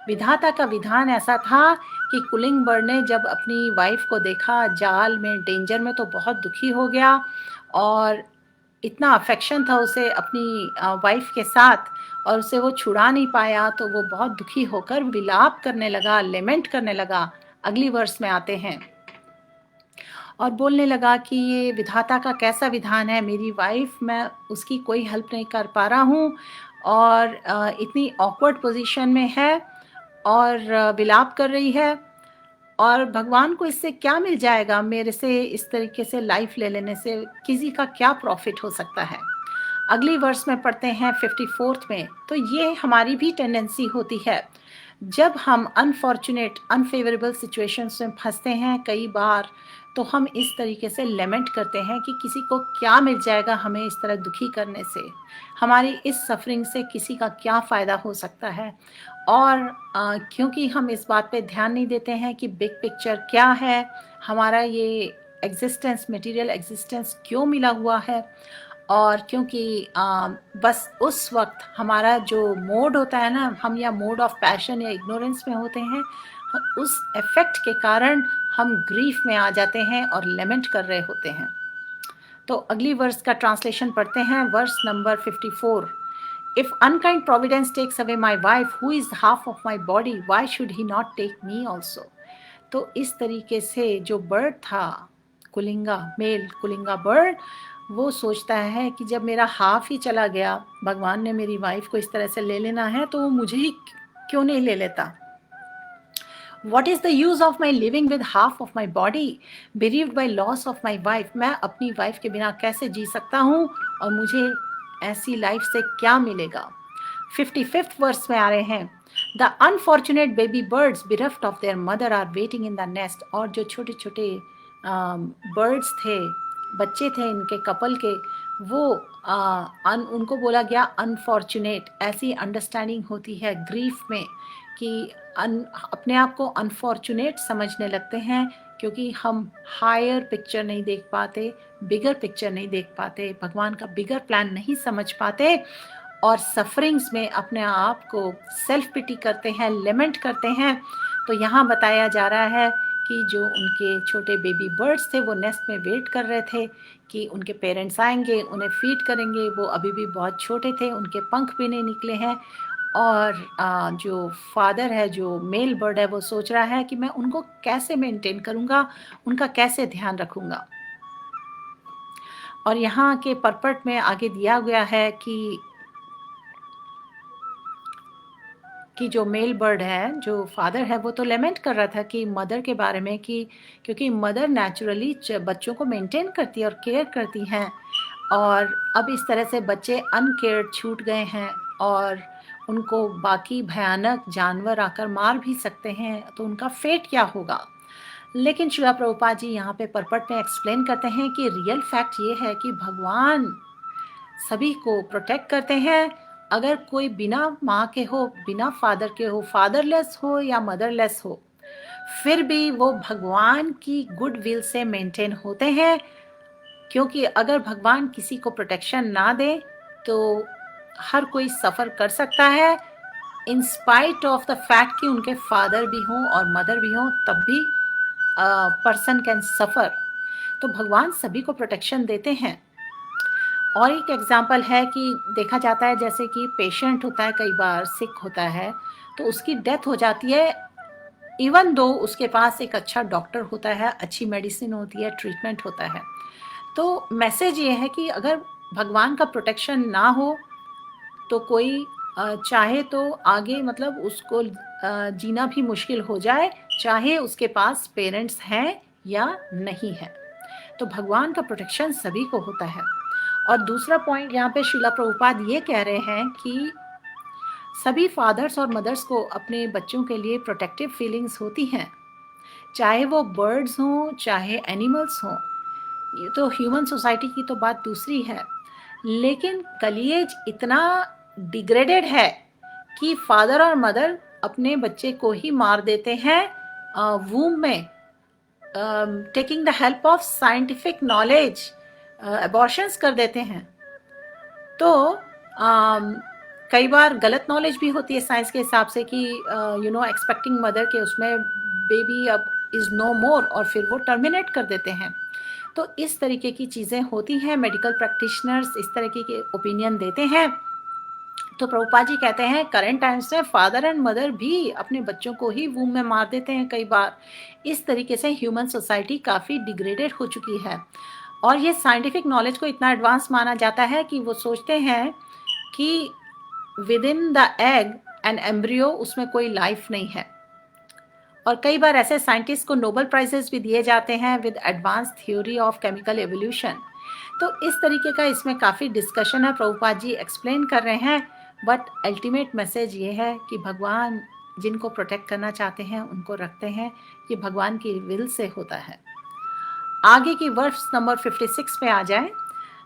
विधाता का विधान ऐसा था कि कुलिंग बर्ड ने जब अपनी वाइफ को देखा जाल में, डेंजर में, तो बहुत दुखी हो गया। और इतना अफेक्शन था उसे अपनी वाइफ के साथ, और उसे वो छुड़ा नहीं पाया, तो वो बहुत दुखी होकर विलाप करने लगा, लेमेंट करने लगा। अगली वर्ष में आते हैं और बोलने लगा कि ये विधाता का कैसा विधान है, मेरी वाइफ, मैं उसकी कोई हेल्प नहीं कर पा रहा हूँ, और इतनी ऑकवर्ड पोजीशन में है, और विलाप कर रही है, और भगवान को इससे क्या मिल जाएगा, मेरे से इस तरीके से लाइफ ले लेने से किसी का क्या प्रॉफिट हो सकता है। अगली वर्ष में पढ़ते हैं 54th में। तो ये हमारी भी टेंडेंसी होती है, जब हम अनफॉर्चुनेट, अनफेवरेबल सिचुएशंस में फंसते हैं कई बार, तो हम इस तरीके से लेमेंट करते हैं कि किसी को क्या मिल जाएगा हमें इस तरह दुखी करने से, हमारी इस सफरिंग से किसी का क्या फ़ायदा हो सकता है। और क्योंकि हम इस बात पे ध्यान नहीं देते हैं कि बिग पिक्चर क्या है, हमारा ये एग्जिस्टेंस, मटेरियल एग्जिस्टेंस क्यों मिला हुआ है, और क्योंकि बस उस वक्त हमारा जो मोड होता है ना, हम या मोड ऑफ पैशन या इग्नोरेंस में होते हैं, उस इफेक्ट के कारण हम ग्रीफ में आ जाते हैं और लेमेंट कर रहे होते हैं। तो अगली वर्स का ट्रांसलेशन पढ़ते हैं, verse number 54। If unkind providence takes away my wife, who is half of my body, why should he not take me also? तो इस तरीके से जो बर्ड था, कुलिंगा, मेल कुलिंगा बर्ड, वो सोचता है कि जब मेरा हाफ ही चला गया, भगवान ने मेरी वाइफ को इस तरह से ले लेना है, तो वो मुझे ही क्यों नहीं ले लेता। What is the use of my living with half of my body, bereaved by loss of my wife? मैं अपनी वाइफ के बिना कैसे जी सकता हूँ, और मुझे ऐसी लाइफ से क्या मिलेगा। 55th वर्स में आ रहे हैं, the unfortunate baby birds bereft of their mother are waiting in the nest। और जो छोटे छोटे बर्ड्स थे, बच्चे थे इनके कपल के, वो उनको बोला गया अनफॉर्चुनेट। ऐसी अंडरस्टैंडिंग होती है ग्रीफ में कि अपने आप को अनफॉर्चुनेट समझने लगते हैं, क्योंकि हम हायर पिक्चर नहीं देख पाते, बिगर पिक्चर नहीं देख पाते, भगवान का बिगर प्लान नहीं समझ पाते, और सफरिंग्स में अपने आप को सेल्फ पिटी करते हैं, लेमेंट करते हैं। तो यहाँ बताया जा रहा है कि जो उनके छोटे बेबी बर्ड्स थे, वो नेस्ट में वेट कर रहे थे कि उनके पेरेंट्स आएंगे, उन्हें फीड करेंगे। वो अभी भी बहुत छोटे थे, उनके पंख भी नहीं निकले हैं, और जो फादर है, जो मेल बर्ड है, वो सोच रहा है कि मैं उनको कैसे मेंटेन करूँगा, उनका कैसे ध्यान रखूँगा। और यहाँ के परपट में आगे दिया गया है कि जो मेल बर्ड है, जो फादर है, वो तो लेमेंट कर रहा था कि मदर के बारे में, कि क्योंकि मदर नेचुरली बच्चों को मेंटेन करती है और केयर करती हैं, और अब इस तरह से बच्चे अनकेयर्ड छूट गए हैं, और उनको बाकी भयानक जानवर आकर मार भी सकते हैं, तो उनका फेट क्या होगा। लेकिन श्रीला प्रभुपाद जी यहाँ पे परपट में एक्सप्लेन करते हैं कि रियल फैक्ट ये है कि भगवान सभी को प्रोटेक्ट करते हैं। अगर कोई बिना माँ के हो, बिना फादर के हो, फादरलेस हो या मदरलेस हो, फिर भी वो भगवान की गुड विल से मेंटेन होते हैं, क्योंकि अगर भगवान किसी को प्रोटेक्शन ना दे तो हर कोई सफ़र कर सकता है, in spite of the fact कि उनके फादर भी हों और मदर भी हों, तब भी पर्सन कैन सफ़र। तो भगवान सभी को प्रोटेक्शन देते हैं। और एक एग्जांपल है कि देखा जाता है जैसे कि पेशेंट होता है, कई बार सिक होता है, तो उसकी डेथ हो जाती है, इवन दो उसके पास एक अच्छा डॉक्टर होता है, अच्छी मेडिसिन होती है, ट्रीटमेंट होता है। तो मैसेज ये है कि अगर भगवान का प्रोटेक्शन ना हो तो कोई चाहे तो आगे मतलब उसको जीना भी मुश्किल हो जाए, चाहे उसके पास पेरेंट्स हैं या नहीं है। तो भगवान का प्रोटेक्शन सभी को होता है। और दूसरा पॉइंट यहाँ पे शिला प्रभुपाद ये कह रहे हैं कि सभी फादर्स और मदर्स को अपने बच्चों के लिए प्रोटेक्टिव फीलिंग्स होती हैं, चाहे वो बर्ड्स हों चाहे एनिमल्स हों। ये तो ह्यूमन सोसाइटी की तो बात दूसरी है, लेकिन कलिएज इतना डिग्रेडेड है कि फादर और मदर अपने बच्चे को ही मार देते हैं वूम में, taking the help of scientific knowledge abortions कर देते हैं। तो कई बार गलत नॉलेज भी होती है साइंस के हिसाब से कि एक्सपेक्टिंग मदर के उसमें बेबी अब इज़ नो मोर, और फिर वो टर्मिनेट कर देते हैं। तो इस तरीके की चीज़ें होती हैं, मेडिकल प्रैक्टिशनर्स इस तरीके के ओपिनियन देते हैं। तो प्रभुपाद जी कहते हैं करंट टाइम्स में फादर एंड मदर भी अपने बच्चों को ही वूम में मार देते हैं कई बार। इस तरीके से ह्यूमन सोसाइटी काफ़ी डिग्रेडेड हो चुकी है। और ये साइंटिफिक नॉलेज को इतना एडवांस माना जाता है कि वो सोचते हैं कि with in the egg and embryo उसमें कोई लाइफ नहीं है। और कई बार ऐसे साइंटिस्ट को नोबेल प्राइजेस भी दिए जाते हैं with advance theory of chemical evolution. तो इस तरीके का इसमें काफ़ी डिस्कशन है, प्रभुपाद जी एक्सप्लेन कर रहे हैं। बट अल्टीमेट मैसेज ये है कि भगवान जिनको प्रोटेक्ट करना चाहते हैं उनको रखते हैं, ये भगवान की विल से होता है। आगे की वर्स नंबर 56 पे आ जाए।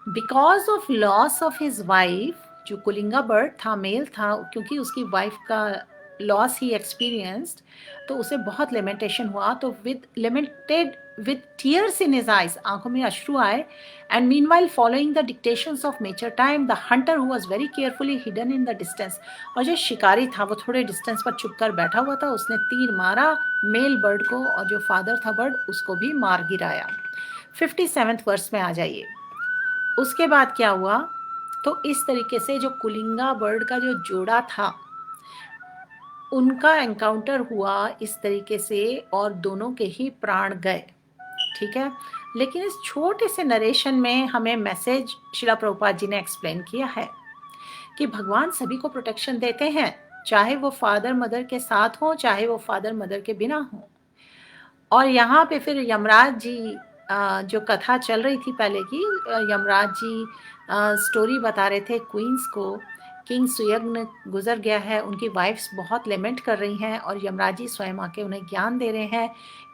Because of loss of his wife, जो कुलिंगा बर्ड था, मेल था, क्योंकि उसकी वाइफ का लॉस ही एक्सपीरियंस्ड, तो उसे बहुत लेमेंटेशन हुआ। तो with tears in his eyes, आंखों में अश्रु आए। And meanwhile following the dictations of nature time, the Hunter who was very carefully hidden in the distance, और जो शिकारी था वो थोड़े डिस्टेंस पर छुप कर बैठा हुआ था, उसने तीर मारा मेल बर्ड को, और जो फादर था बर्ड उसको भी मार गिराया। 57th वर्स में आ जाइए। उसके बाद क्या हुआ, तो इस तरीके से जो कुलिंगा बर्ड का जो जोड़ा था उनका एनकाउंटर हुआ इस तरीके से, और दोनों के ही प्राण गए। ठीक है, लेकिन इस छोटे से नरेशन में हमें मैसेज शिला प्रभुपाद जी ने एक्सप्लेन किया है कि भगवान सभी को प्रोटेक्शन देते हैं, चाहे वो फादर मदर के साथ हो चाहे वो फादर मदर के बिना हो। और यहाँ पे फिर यमराज जी जो कथा चल रही थी पहले की, यमराज जी स्टोरी बता रहे थे क्वींस को। किंग सुयग्न गुजर गया है, उनकी वाइफ्स बहुत लेमेंट कर रही हैं, और यमराज जी स्वयं आके उन्हें ज्ञान दे रहे हैं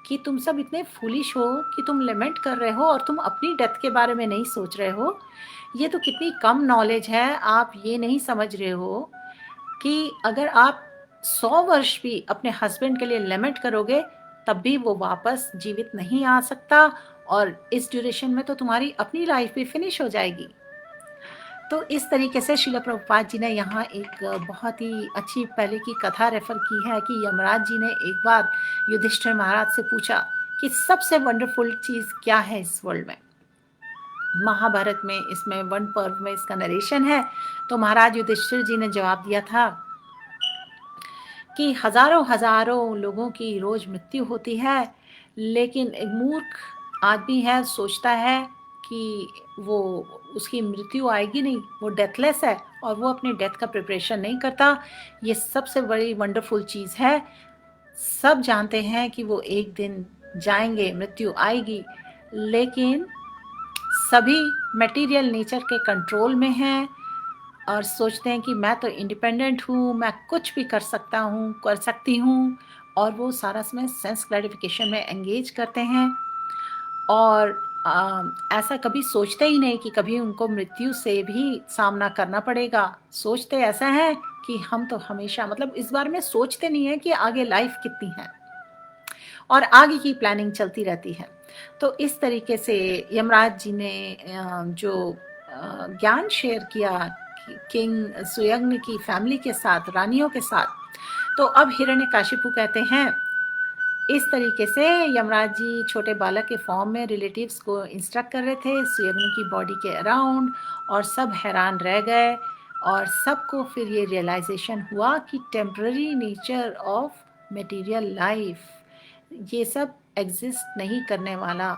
कि तुम सब इतने फूलिश हो कि तुम लेमेंट कर रहे हो और तुम अपनी डेथ के बारे में नहीं सोच रहे हो। ये तो कितनी कम नॉलेज है, आप ये नहीं समझ रहे हो कि अगर आप 100 वर्ष भी अपने हस्बैंड के लिए लेमेंट करोगे तब भी वो वापस जीवित नहीं आ सकता, और इस ड्यूरेशन में तो तुम्हारी अपनी लाइफ भी फिनिश हो जाएगी। तो इस तरीके से शिला प्रभुपाद जी ने यहाँ एक बहुत ही अच्छी पहले की कथा रेफर की है कि यमराज जी ने एक बार युधिष्ठिर महाराज से पूछा कि सबसे वंडरफुल चीज़ क्या है इस वर्ल्ड में। महाभारत में इसमें वन पर्व में इसका नरेशन है। तो महाराज युधिष्ठिर जी ने जवाब दिया था कि हजारों हजारों लोगों की रोज मृत्यु होती है, लेकिन एक मूर्ख आदमी है, सोचता है कि वो उसकी मृत्यु आएगी नहीं, वो डेथलेस है और वो अपनी डेथ का प्रिपरेशन नहीं करता। ये सबसे बड़ी वंडरफुल चीज़ है। सब जानते हैं कि वो एक दिन जाएंगे, मृत्यु आएगी, लेकिन सभी मटेरियल नेचर के कंट्रोल में हैं और सोचते हैं कि मैं तो इंडिपेंडेंट हूँ, मैं कुछ भी कर सकता हूँ, कर सकती हूँ, और वो सारा समय सेंस ग्रेटिफिकेशन में एंगेज करते हैं। और ऐसा कभी सोचते ही नहीं कि कभी उनको मृत्यु से भी सामना करना पड़ेगा। सोचते ऐसा है कि हम तो हमेशा, मतलब इस बारे में सोचते नहीं है कि आगे लाइफ कितनी है, और आगे की प्लानिंग चलती रहती है। तो इस तरीके से यमराज जी ने जो ज्ञान शेयर किया किंग सुयग्न की फैमिली के साथ, रानियों के साथ, तो अब हिरण्यकाशिपु कहते हैं इस तरीके से यमराज जी छोटे बालक के फॉर्म में रिलेटिव्स को इंस्ट्रक्ट कर रहे थे सुयग्न की बॉडी के अराउंड, और सब हैरान रह गए। और सबको फिर ये रियलाइजेशन हुआ कि temporary nature of material life, ये सब एग्जिस्ट नहीं करने वाला।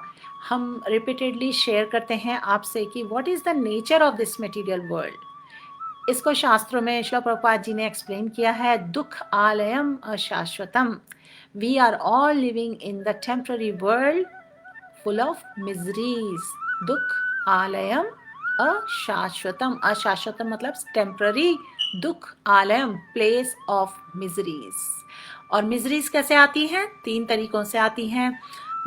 हम रिपीटेडली शेयर करते हैं आपसे कि what is the nature of this material world. इसको शास्त्रों में श्रील प्रभुपाद जी ने एक्सप्लेन किया है, दुख आलयम अशाश्वतम। We are all living in the temporary world full of miseries. दुख आलयम अशाश्वतम, अशाश्वतम मतलब टेम्पररी, दुख आलयम प्लेस ऑफ मिजरीज। और मिजरीज कैसे आती हैं? 3 तरीकों से आती हैं।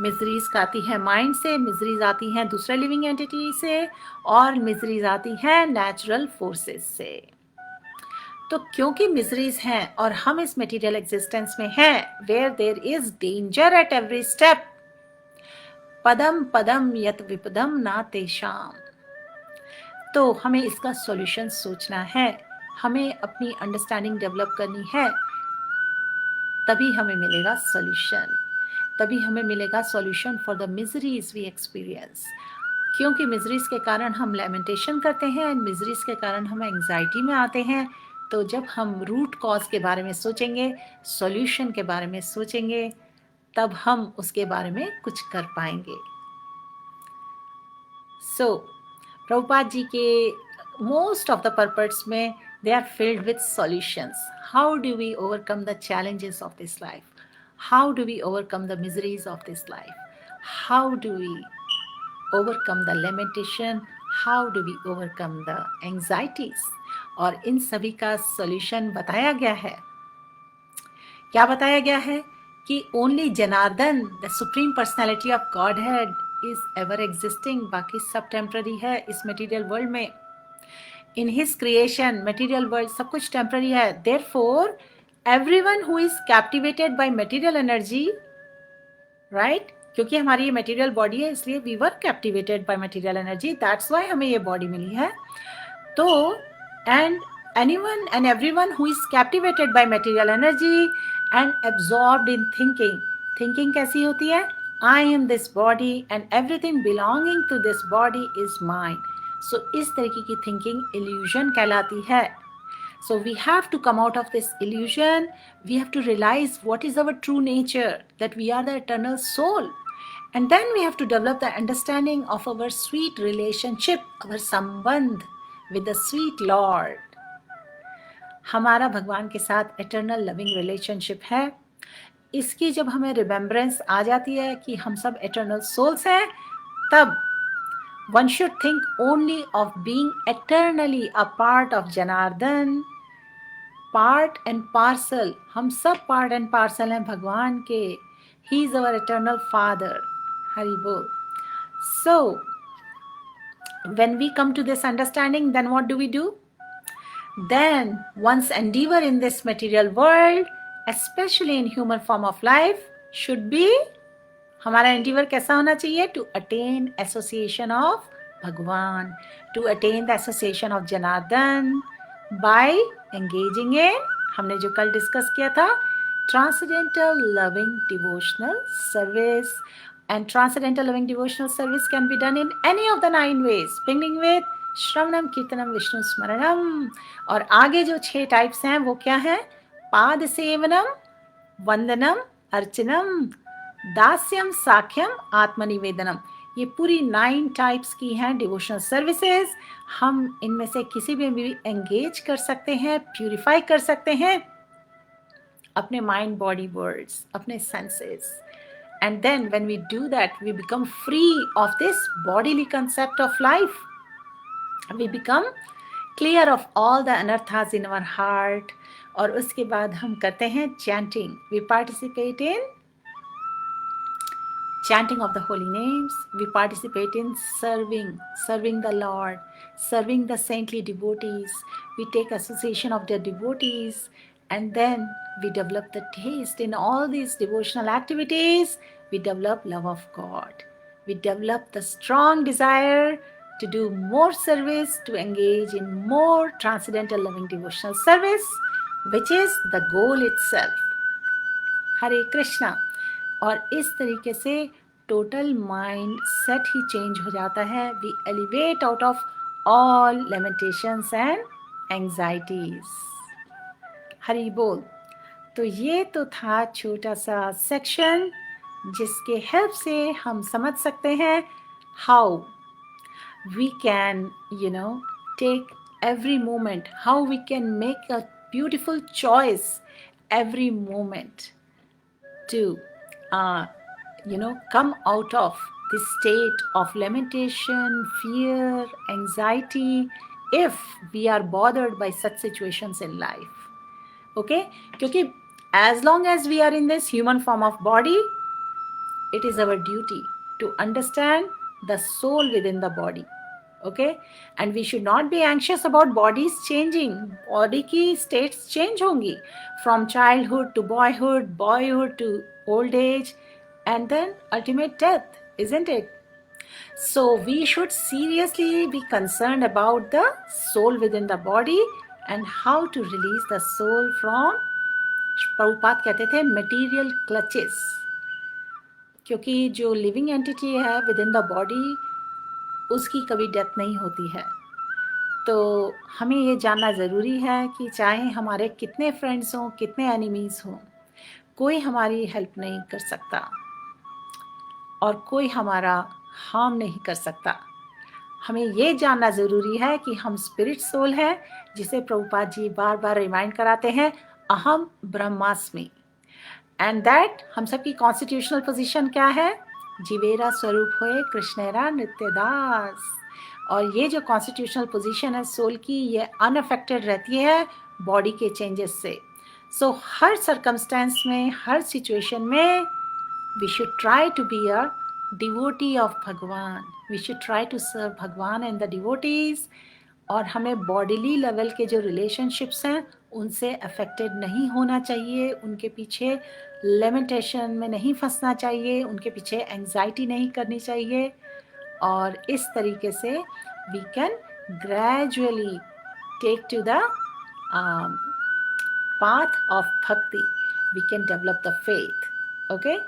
मिजरीज आती है माइंड से, मिजरीज आती हैं दूसरे लिविंग एंटिटी से, और मिजरीज आती हैं नेचुरल फोर्सेस से। तो क्योंकि मिजरीज हैं और हम इस मटेरियल एग्जिस्टेंस में हैं, where there is danger at every step, पदम पदम यत विपदम ना तेषाम। तो हमें इसका सॉल्यूशन सोचना है, हमें अपनी अंडरस्टैंडिंग डेवलप करनी है, तभी हमें मिलेगा सॉल्यूशन। तभी हमें मिलेगा solution for the miseries we experience. क्योंकि मिजरीज के कारण हम लैमेंटेशन करते हैं, मिजरीज के कारण हम एंग्जाइटी में आते हैं। तो जब हम रूट कॉज के बारे में सोचेंगे, सॉल्यूशन के बारे में सोचेंगे, तब हम उसके बारे में कुछ कर पाएंगे। सो प्रभुपाद जी के मोस्ट ऑफ द पर्पस में they are filled with solutions. How do we overcome the challenges of this life? How do we overcome the miseries of this life? How do we overcome the lamentation? How do we overcome the anxieties? और इन सभी का solution बताया गया है। क्या बताया गया है? कि only Janardan, the supreme personality of Godhead, is ever existing. बाकी सब temporary है इस material world में। In his creation, material world, सब कुछ temporary है। Therefore, everyone who is captivated by material energy, right? क्योंकि हमारी ये material body है, इसलिए we were captivated by material energy. That's why हमें ये body मिली है। तो and anyone and everyone who is captivated by material energy and absorbed in thinking, thinking कैसी होती है? I am this body and everything belonging to this body is mine. So इस तरीके की thinking illusion कहलाती है। So we have to come out of this illusion. We have to realize what is our true nature, that we are the eternal soul. And then we have to develop the understanding of our sweet relationship, our sambandh with the sweet Lord. हमारा भगवान के साथ eternal loving relationship है। इसकी जब हमें remembrance आ जाती है कि हम सब eternal souls हैं, तब one should think only of being eternally a part of Janardhan, part and parcel. हम सब part and parcel हैं भगवान के। He is our eternal Father. Hari Bol. So, when we come to this understanding, then what do? Then one's endeavor in this material world, especially in human form of life, should be, हमारा endeavor कैसा होना चाहिए? To attain association of भगवान, to attain the association of Janardhan by engaging in, हमने जो कल discuss किया था, transcendental loving devotional service. And transcendental loving devotional service can be done in any of the 9 ways, beginning with श्रवणम कीर्तनम विष्णु स्मरणम। और आगे जो 6 types हैं वो क्या है? पाद सेवनम, वंदनम, अर्चनम, दास्यम, साख्यम, आत्मनिवेदनम। ये पूरी 9 टाइप्स की हैं डिवोशनल सर्विसेज। हम इनमें से किसी में भी एंगेज कर सकते हैं, प्यूरिफाई कर सकते हैं अपने माइंड, बॉडी, वर्ड्स, अपने senses. And then when we do that, we become free of this bodily concept of life. We become clear of all the anarthas in our heart. और उसके बाद हम करते हैं chanting. We participate in chanting of the holy names. We participate in serving the Lord, serving the saintly devotees. We take association of the devotees, and then we develop the taste in all these devotional activities. We develop love of God. We develop the strong desire to do more service, to engage in more transcendental loving devotional service, which is the goal itself. हरे कृष्णा। और इस तरीके से total mind set ही change हो जाता है। We elevate out of all lamentations and anxieties. Hari बोल। तो ये तो था छोटा सा सेक्शन जिसके हेल्प से हम समझ सकते हैं how we can, take every moment, how we can make a beautiful choice every moment to, come out of this state of lamentation, fear, anxiety, if we are bothered by such situations in life. Okay? क्योंकि as long as we are in this human form of body, it is our duty to understand the soul within the body. Okay, and we should not be anxious about bodies changing. Body की states change होंगी from childhood to boyhood, boyhood to old age, and then ultimate death, isn't it? So we should seriously be concerned about the soul within the body and how to release the soul from, Prabhupada कहते थे, material clutches. क्योंकि जो living entity है with in the body, उसकी कभी death नहीं होती है. तो हमें ये जानना ज़रूरी है कि चाहे हमारे कितने फ्रेंड्स हों, कितने एनिमीज़ हों, कोई हमारी हेल्प नहीं कर सकता और कोई हमारा हार्म नहीं कर सकता. हमें ये जानना ज़रूरी है कि हम स्पिरिट सोल हैं, जिसे प्रभुपाद जी बार बार रिमाइंड कराते हैं, अहम ब्रह्मास्मि. एंड दैट हम सबकी कॉन्स्टिट्यूशनल पोजीशन क्या है? जीवेरा स्वरूप होए कृष्णेरा नित्यदास. और ये जो कॉन्स्टिट्यूशनल पोजीशन है सोल की, ये अनअफेक्टेड रहती है बॉडी के चेंजेस से. सो हर सर्कमस्टेंस में, हर सिचुएशन में we should try to be a devotee of Bhagwan. We should try to serve Bhagwan and the devotees. और हमें बॉडीली लेवल के जो रिलेशनशिप्स हैं उनसे अफेक्टेड नहीं होना चाहिए, उनके पीछे लेमिटेशन में नहीं फंसना चाहिए, उनके पीछे एंजाइटी नहीं करनी चाहिए. और इस तरीके से we can gradually take to the path of bhakti. We can develop the faith. Okay?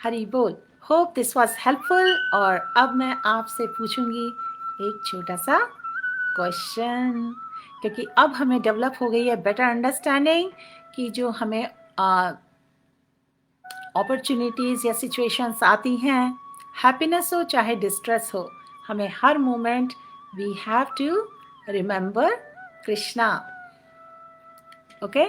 Hari बोल. Hope this was helpful. और अब मैं आपसे पूछूंगी एक छोटा सा क्वेश्चन, क्योंकि अब हमें डेवलप हो गई है बेटर अंडरस्टैंडिंग कि जो हमें अपॉर्चुनिटीज़ या सिचुएशंस आती हैं, हैप्पीनेस हो चाहे डिस्ट्रेस हो, हमें हर moment we have to remember Krishna. Okay?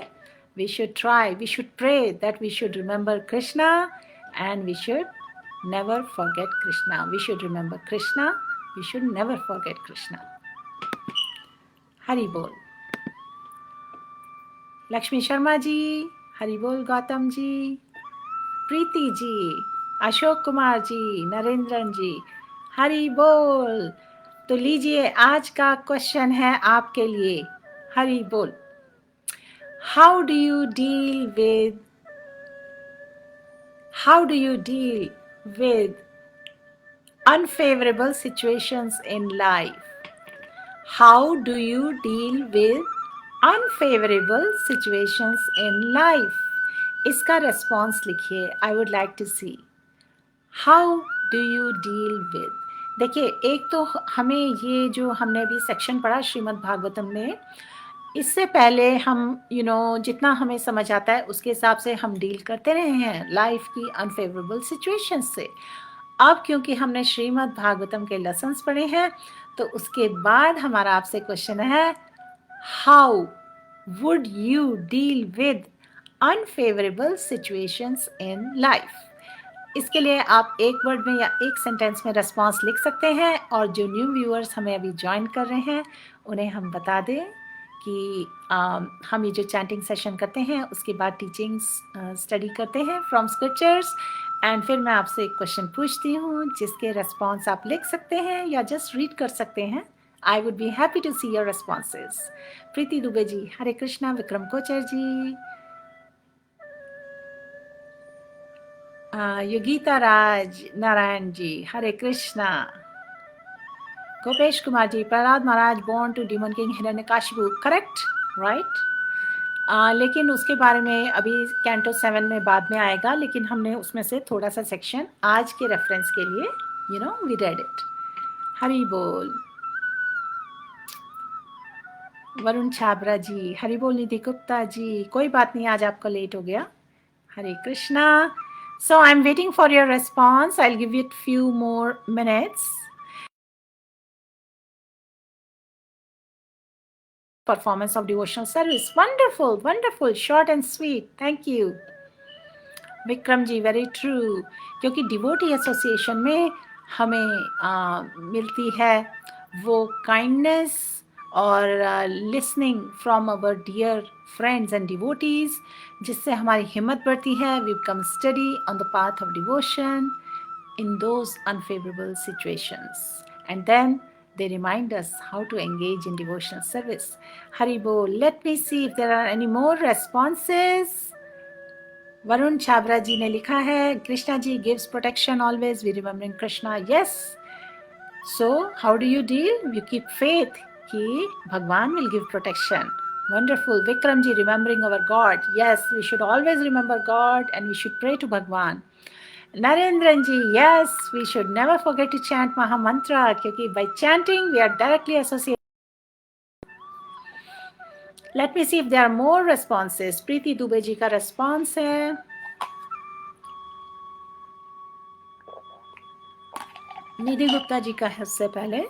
We should try, we should pray that we should remember Krishna and we should never forget Krishna. We should remember Krishna, we should never forget Krishna. Hari Bol. Lakshmi Sharma ji, Hari Bol Gautam ji, Preeti ji, Ashok Kumar ji, Narendran ji, Hari Bol. तो लीजिए आज का question है आपके लिए. हरि बोल. How do you deal with unfavorable situations in life? How do you deal with unfavorable situations in life? इसका response लिखिए. I would like to see. How do you deal with? देखिए, एक तो हमें ये जो हमने अभी सेक्शन पढ़ा श्रीमद् भागवतम में, इससे पहले हम जितना हमें समझ आता है उसके हिसाब से हम डील करते रहे हैं लाइफ की अनफेवरेबल सिचुएशन से. अब क्योंकि हमने श्रीमद् भागवतम के लेसन्स पढ़े हैं, तो उसके बाद हमारा आपसे क्वेश्चन है, how would you deal with unfavourable situations in life? इसके लिए आप एक वर्ड में या एक सेंटेंस में रिस्पॉन्स लिख सकते हैं. और जो न्यू व्यूअर्स हमें अभी ज्वाइन कर रहे हैं, उन्हें हम बता दें कि हम ये जो चैंटिंग सेशन करते हैं उसके बाद टीचिंग्स स्टडी करते हैं फ्रॉम स्क्रिप्चर्स. एंड फिर मैं आपसे एक क्वेश्चन पूछती हूँ जिसके रेस्पॉन्स आप लिख सकते हैं या जस्ट रीड कर सकते हैं. I would be happy to see your responses. Preeti Dubey ji, Hare Krishna. Vikram Kochar ji, Yogita Raj Narayan ji, Hare Krishna. Gopesh Kumar ji, Prahlad Maharaj born to demon king Hiranyakashipu, correct, right. लेकिन उसके बारे में अभी कैंटो 7 में बाद में आएगा, लेकिन हमने उसमें से थोड़ा सा सेक्शन आज के रेफरेंस के लिए वी रेड इट. हरि बोल. वरुण छाबरा जी, हरि बोल. निधि गुप्ता जी, कोई बात नहीं, आज आपका लेट हो गया. हरे Krishna. So I'm waiting for your response. I'll give it few more minutes. Performance of devotional service. Wonderful, wonderful, short and sweet. Thank you. Vikram ji, very true, क्योंकि डिवोटी एसोसिएशन में हमें मिलती है वो काइंडनेस और listening from our dear friends and devotees, जिससे हमारी हिम्मत बढ़ती है. We become study on the path of devotion in those unfavorable situations, and then they remind us how to engage in devotional service. Hari Bol. Let me see if there are any more responses. Varun Chhabra ji ने लिखा है, Krishna ji gives protection always, we remembering Krishna. Yes. So how do you deal? You keep faith कि भगवान will give protection. Wonderful. Vikram ji, remembering our God. Yes, we should always remember God and we should pray to Bhagwan. Narendran ji, yes, we should never forget to chant Maha Mantra, क्योंकि by chanting we are directly associated. Let me see if there are more responses. प्रीति दुबे जी का response है. निधि गुप्ता जी का है उससे पहले.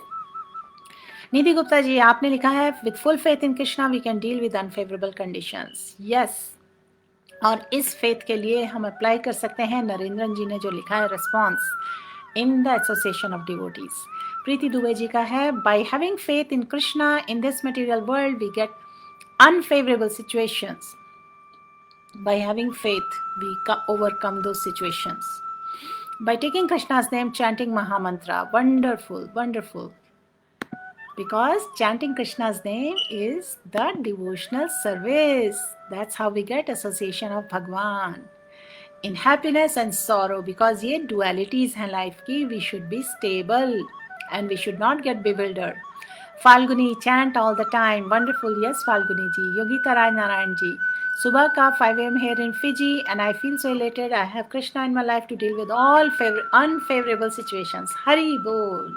निधि गुप्ता जी, आपने लिखा है with full faith in Krishna we can deal with unfavorable conditions. Yes. और इस फेथ के लिए हम अप्लाई कर सकते हैं नरेंद्रन जी ने जो लिखा है response in the association of devotees. Preeti Dubey ji का है, by having faith in Krishna in this material world we get unfavorable situations. By having faith we overcome those situations. By taking Krishna's name, chanting Maha Mantra. Wonderful, wonderful. Because chanting Krishna's name is the devotional service. That's how we get association of Bhagwan. In happiness and sorrow, because ye dualities हैं life की, we should be stable and we should not get bewildered. Falguni, chant all the time. Wonderful. Yes, Falguni ji. Yogita Rai Narayan ji. Subha ka 5 a.m. here in Fiji and I feel so elated. I have Krishna in my life to deal with all unfavorable situations. Hari Bol.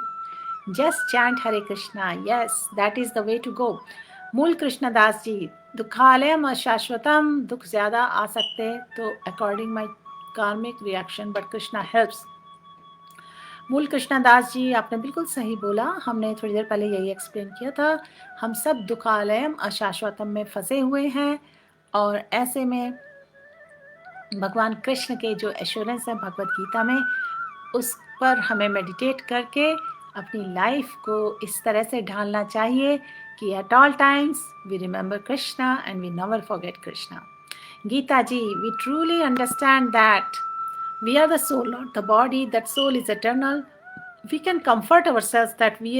Just chant Hare Krishna. Yes, that is the way to go. मूल कृष्णदास जी, दुखालयम अशाश्वतम, दुख ज्यादा आ सकते तो according माई कार्मिक reaction but Krishna helps. मूल कृष्णदास जी, आपने बिल्कुल सही बोला. हमने थोड़ी देर पहले यही एक्सप्लेन किया था. हम सब दुखालयम अशाश्वतम में फंसे हुए हैं और ऐसे में भगवान कृष्ण के जो एश्योरेंस है भगवत गीता में, उस पर हमें मेडिटेट करके अपनी लाइफ को इस तरह से ढालना चाहिए कि at all times we remember Krishna and we never forget Krishna. Gita ji, we truly understand that we are the soul, not the body. That soul is eternal. We can comfort ourselves that we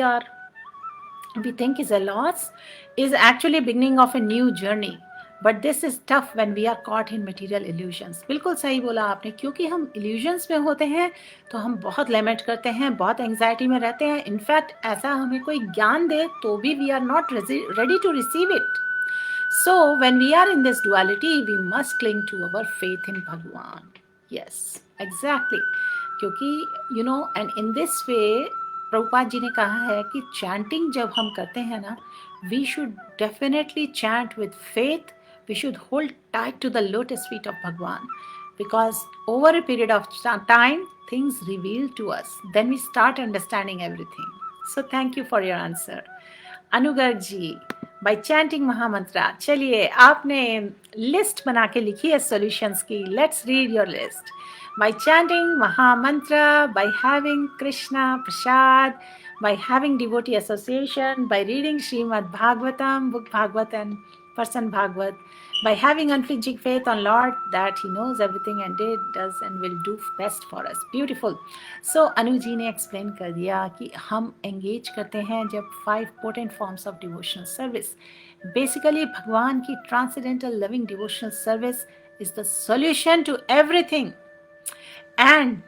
think is a loss, is actually beginning of a new journey. But this is tough when we are caught in material illusions. बिल्कुल सही बोला आपने, क्योंकि हम illusions में होते हैं तो हम बहुत lament करते हैं, बहुत anxiety में रहते हैं. इनफैक्ट ऐसा हमें कोई ज्ञान दे तो भी we are not ready to receive it. So when we are in this duality, we must cling to our faith in Bhagwan. Yes, exactly. क्योंकि and in this way, Prabhupada ji ने कहा है कि chanting जब हम करते हैं ना, we should definitely chant with faith. We should hold tight to the lotus feet of Bhagwan, because over a period of time, things reveal to us. Then we start understanding everything. So thank you for your answer. अनुगर ji, by chanting Mahamantra. चलिए, आपने list बना के लिखी है solutions की. Let's read your list. By chanting Mahamantra, by having Krishna Prasad, by having devotee association, by reading Srimad Bhagavatam, book Bhagavat and person Bhagavat, by having unflinching faith on Lord that He knows everything and does and will do best for us. Beautiful. So Anu ji ने explain कर दिया कि हम engage करते हैं जब 5 potent forms of devotional service. Basically भगवान की transcendental loving devotional service is the solution to everything and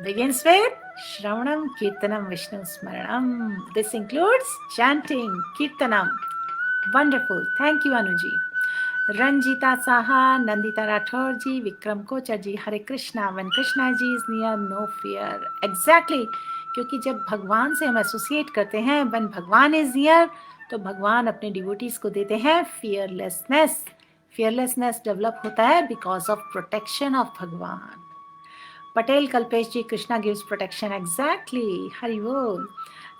begins with Shravanam Kirtanam Vishnu Smaranam. This includes chanting, Kirtanam. Wonderful. Thank you Anuji. Ranjita Saha, Nandita Rathore ji, Vikram Kochar ji, Hare Krishna. When Krishna ji is near, no fear. Exactly. क्योंकि जब भगवान से हम associate करते हैं, when भगवान is near, तो भगवान अपने डिवोटीज को देते हैं fearlessness. Fearlessness डेवलप होता है because of protection of भगवान. Patel Kalpesh ji, Krishna gives protection. Exactly. Hari Bol.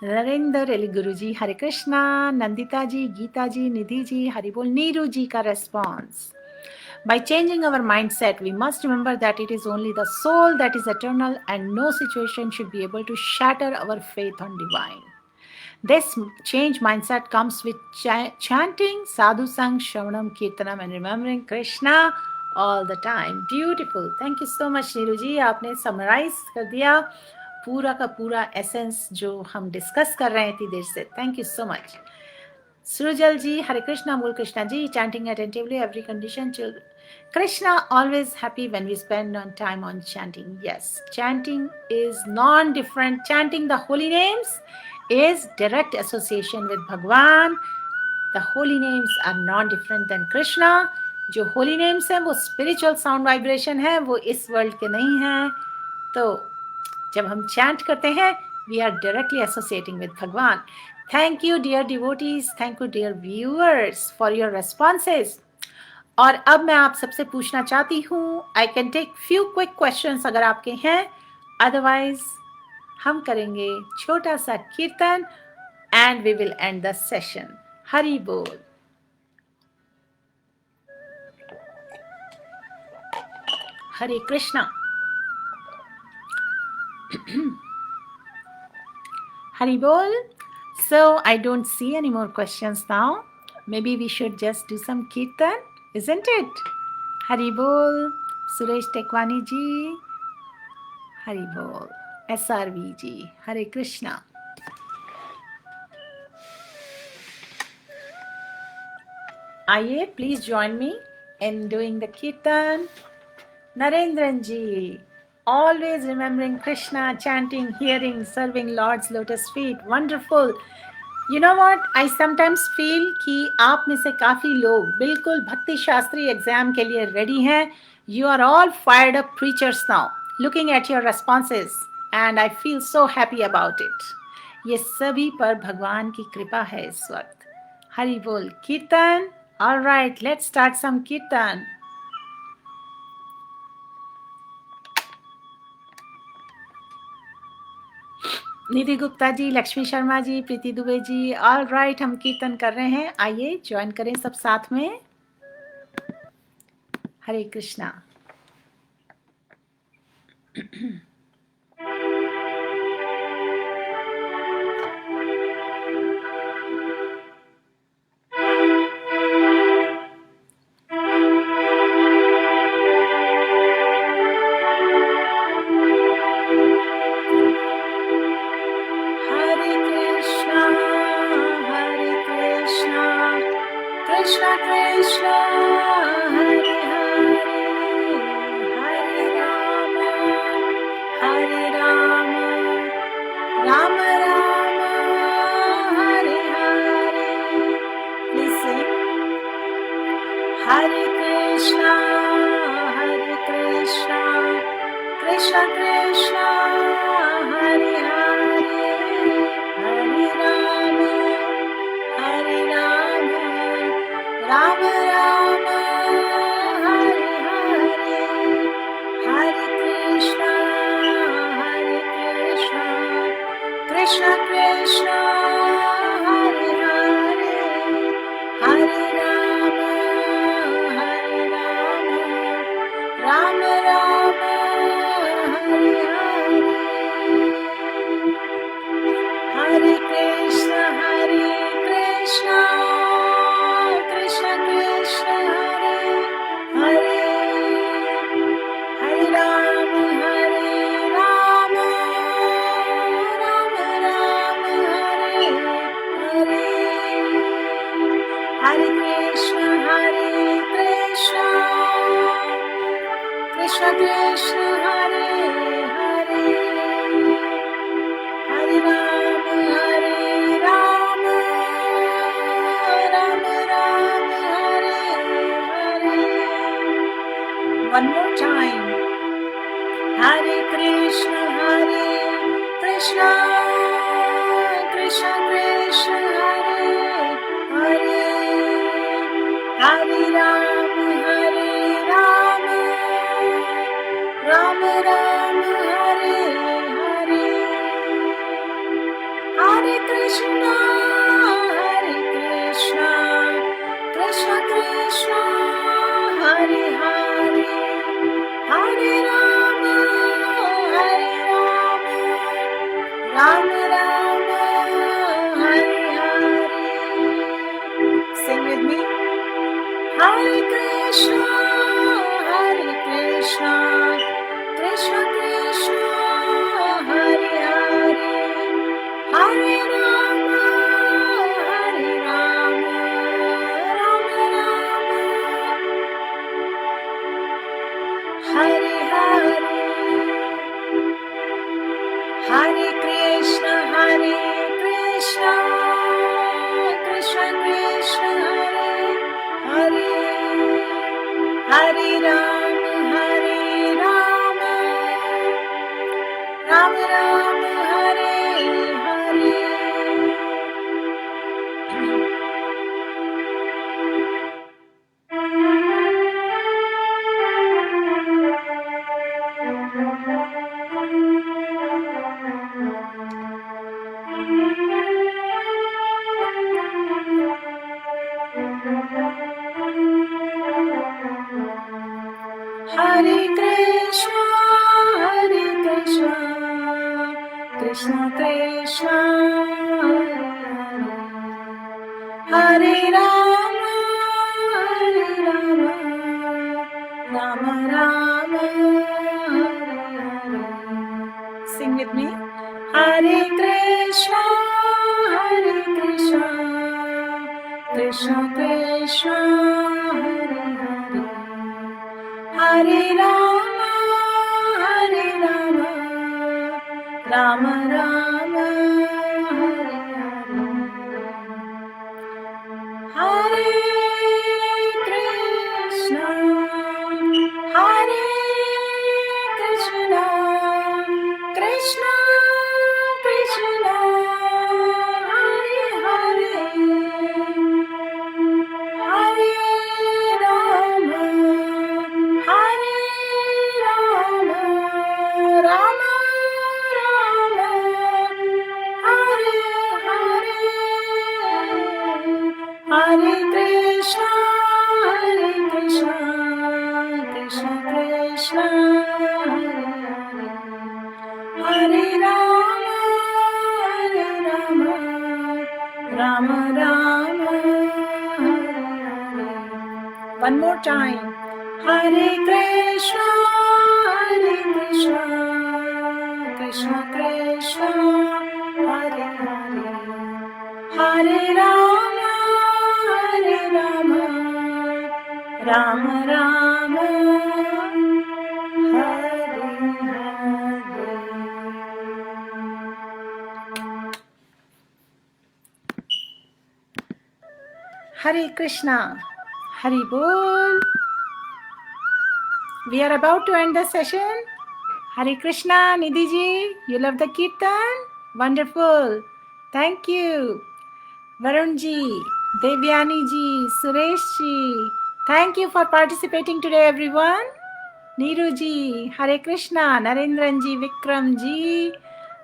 Narendra Ali Guru ji, Hare Krishna. Nandita ji, Geeta ji, Nidhi ji, Hari Bol. Neeru ji ka response. By changing our mindset, we must remember that it is only the soul that is eternal and no situation should be able to shatter our faith on divine. This change mindset comes with chanting, sadhu sang, shravanam, kirtanam and remembering Krishna all the time. Beautiful. Thank you so much Neeru जी, आपने summarise कर दिया पूरा का पूरा essence जो हम discuss कर रहे हैं इतनी देर से. Thank you so much. Surujal ji, Hare Krishna, Mul Krishna ji, chanting attentively every condition. Krishna always happy when we spend on time on chanting. Yes, chanting is non-different. Chanting the holy names is direct association with Bhagwan. The holy names are non-different than Krishna. जो holy names हैं वो spiritual sound vibration है, वो इस world के नहीं हैं. तो जब हम chant करते हैं, we are directly associating with Bhagwan. Thank you dear devotees, thank you dear viewers for your responses. और अब मैं आप सबसे पूछना चाहती हूँ, I can take few quick questions अगर आपके हैं, otherwise हम करेंगे छोटा सा कीर्तन and we will end the session. Hari बोल. हरे Krishna. Hari Bol. So I don't see any more questions now. Maybe we should just do some kirtan, isn't it? Hari Bol. Suresh Tekwani ji. Hari Bol. SRV ji. Hare Krishna. Aye, please join me in doing the kirtan. Narendran ji. Always remembering Krishna, chanting, hearing, serving Lord's lotus feet. Wonderful. You know what? I sometimes feel कि आप में से काफ़ी लोग बिल्कुल भक्ति Shastri exam के लिए रेडी हैं. You are all fired up preachers now. Looking at your responses and I feel so happy about it. ये सभी पर भगवान की कृपा है इस वक्त. हरि बोल. कीर्तन. All right, let's start some kirtan. Nidhi Gupta ji, Lakshmi Sharma ji, Preeti Dubey ji. All right, हम कीर्तन कर रहे हैं. आइए ज्वाइन करें सब साथ में. हरे Krishna. One more time. Hare Krishna, Krishna Krishna, Hare Hare, Hare Ram, Ram Ram, Ram Krishna, Hare Krishna, Krishna Krishna, Hare Hare, Hare Rama, Hare Rama, Rama Rama, Hare Hare. Sing with me. Hare Krishna, Hare Krishna, Krishna Krishna, Hare Hare, Hare Rama, Hare Rama, Rama Rama, Hare Hare. Hare Krishna, Hare Krishna, Krishna Krishna, Hare Hare, Hare Rama, Hare Rama, Rama Rama, Hare Hare. Hare Krishna, Hare Krishna, Krishna Krishna, Hare Rama, Hare Rama, Rama Rama, Hare Hare. Sing with me. Hare Krishna, Hare Krishna, Krishna Krishna, Hare Hare, Hare Rama, Hare Rama, Rama Rama, Hare Hare. Hare Krishna, Hare Krishna, Krishna Krishna, Hare Hare, Hare Rama, Hare Rama, Rama Rama, Hare Hare, Hare Krishna, Krishna Krishna, Hare Hare, Hare Rama, Rama Rama, Hare Hare. One more time. Hare Krishna, Krishna Krishna, Hare Hare, Hare Rama, Rama Rama, Hare Hare. Hare Krishna, Hari Bol. We are about to end the session. Hare Krishna, Nidhi ji, you love the kirtan? Wonderful. Thank you. Varun ji, Devyani ji, Suresh ji, thank you for participating today, everyone. Neeru ji, Hare Krishna, Narendran ji, Vikram ji,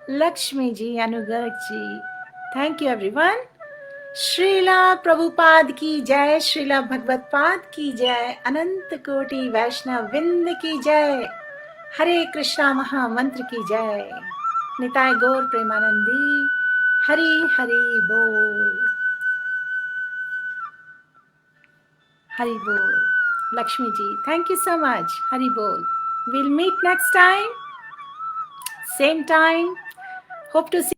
Lakshmi ji, Anugarg ji. Thank you, everyone. Srila Prabhupada की जय, श्रीला भगवत पाद की जय, अनंत कोटि वैष्णव विंद की जय, हरे कृष्णा महामंत्र की जय, निताय गौर प्रेमानंदी, हरि हरि बोल, हरि बोल. Lakshmi ji, thank you so much. Hari bol. We'll meet next time, same time. Hope to see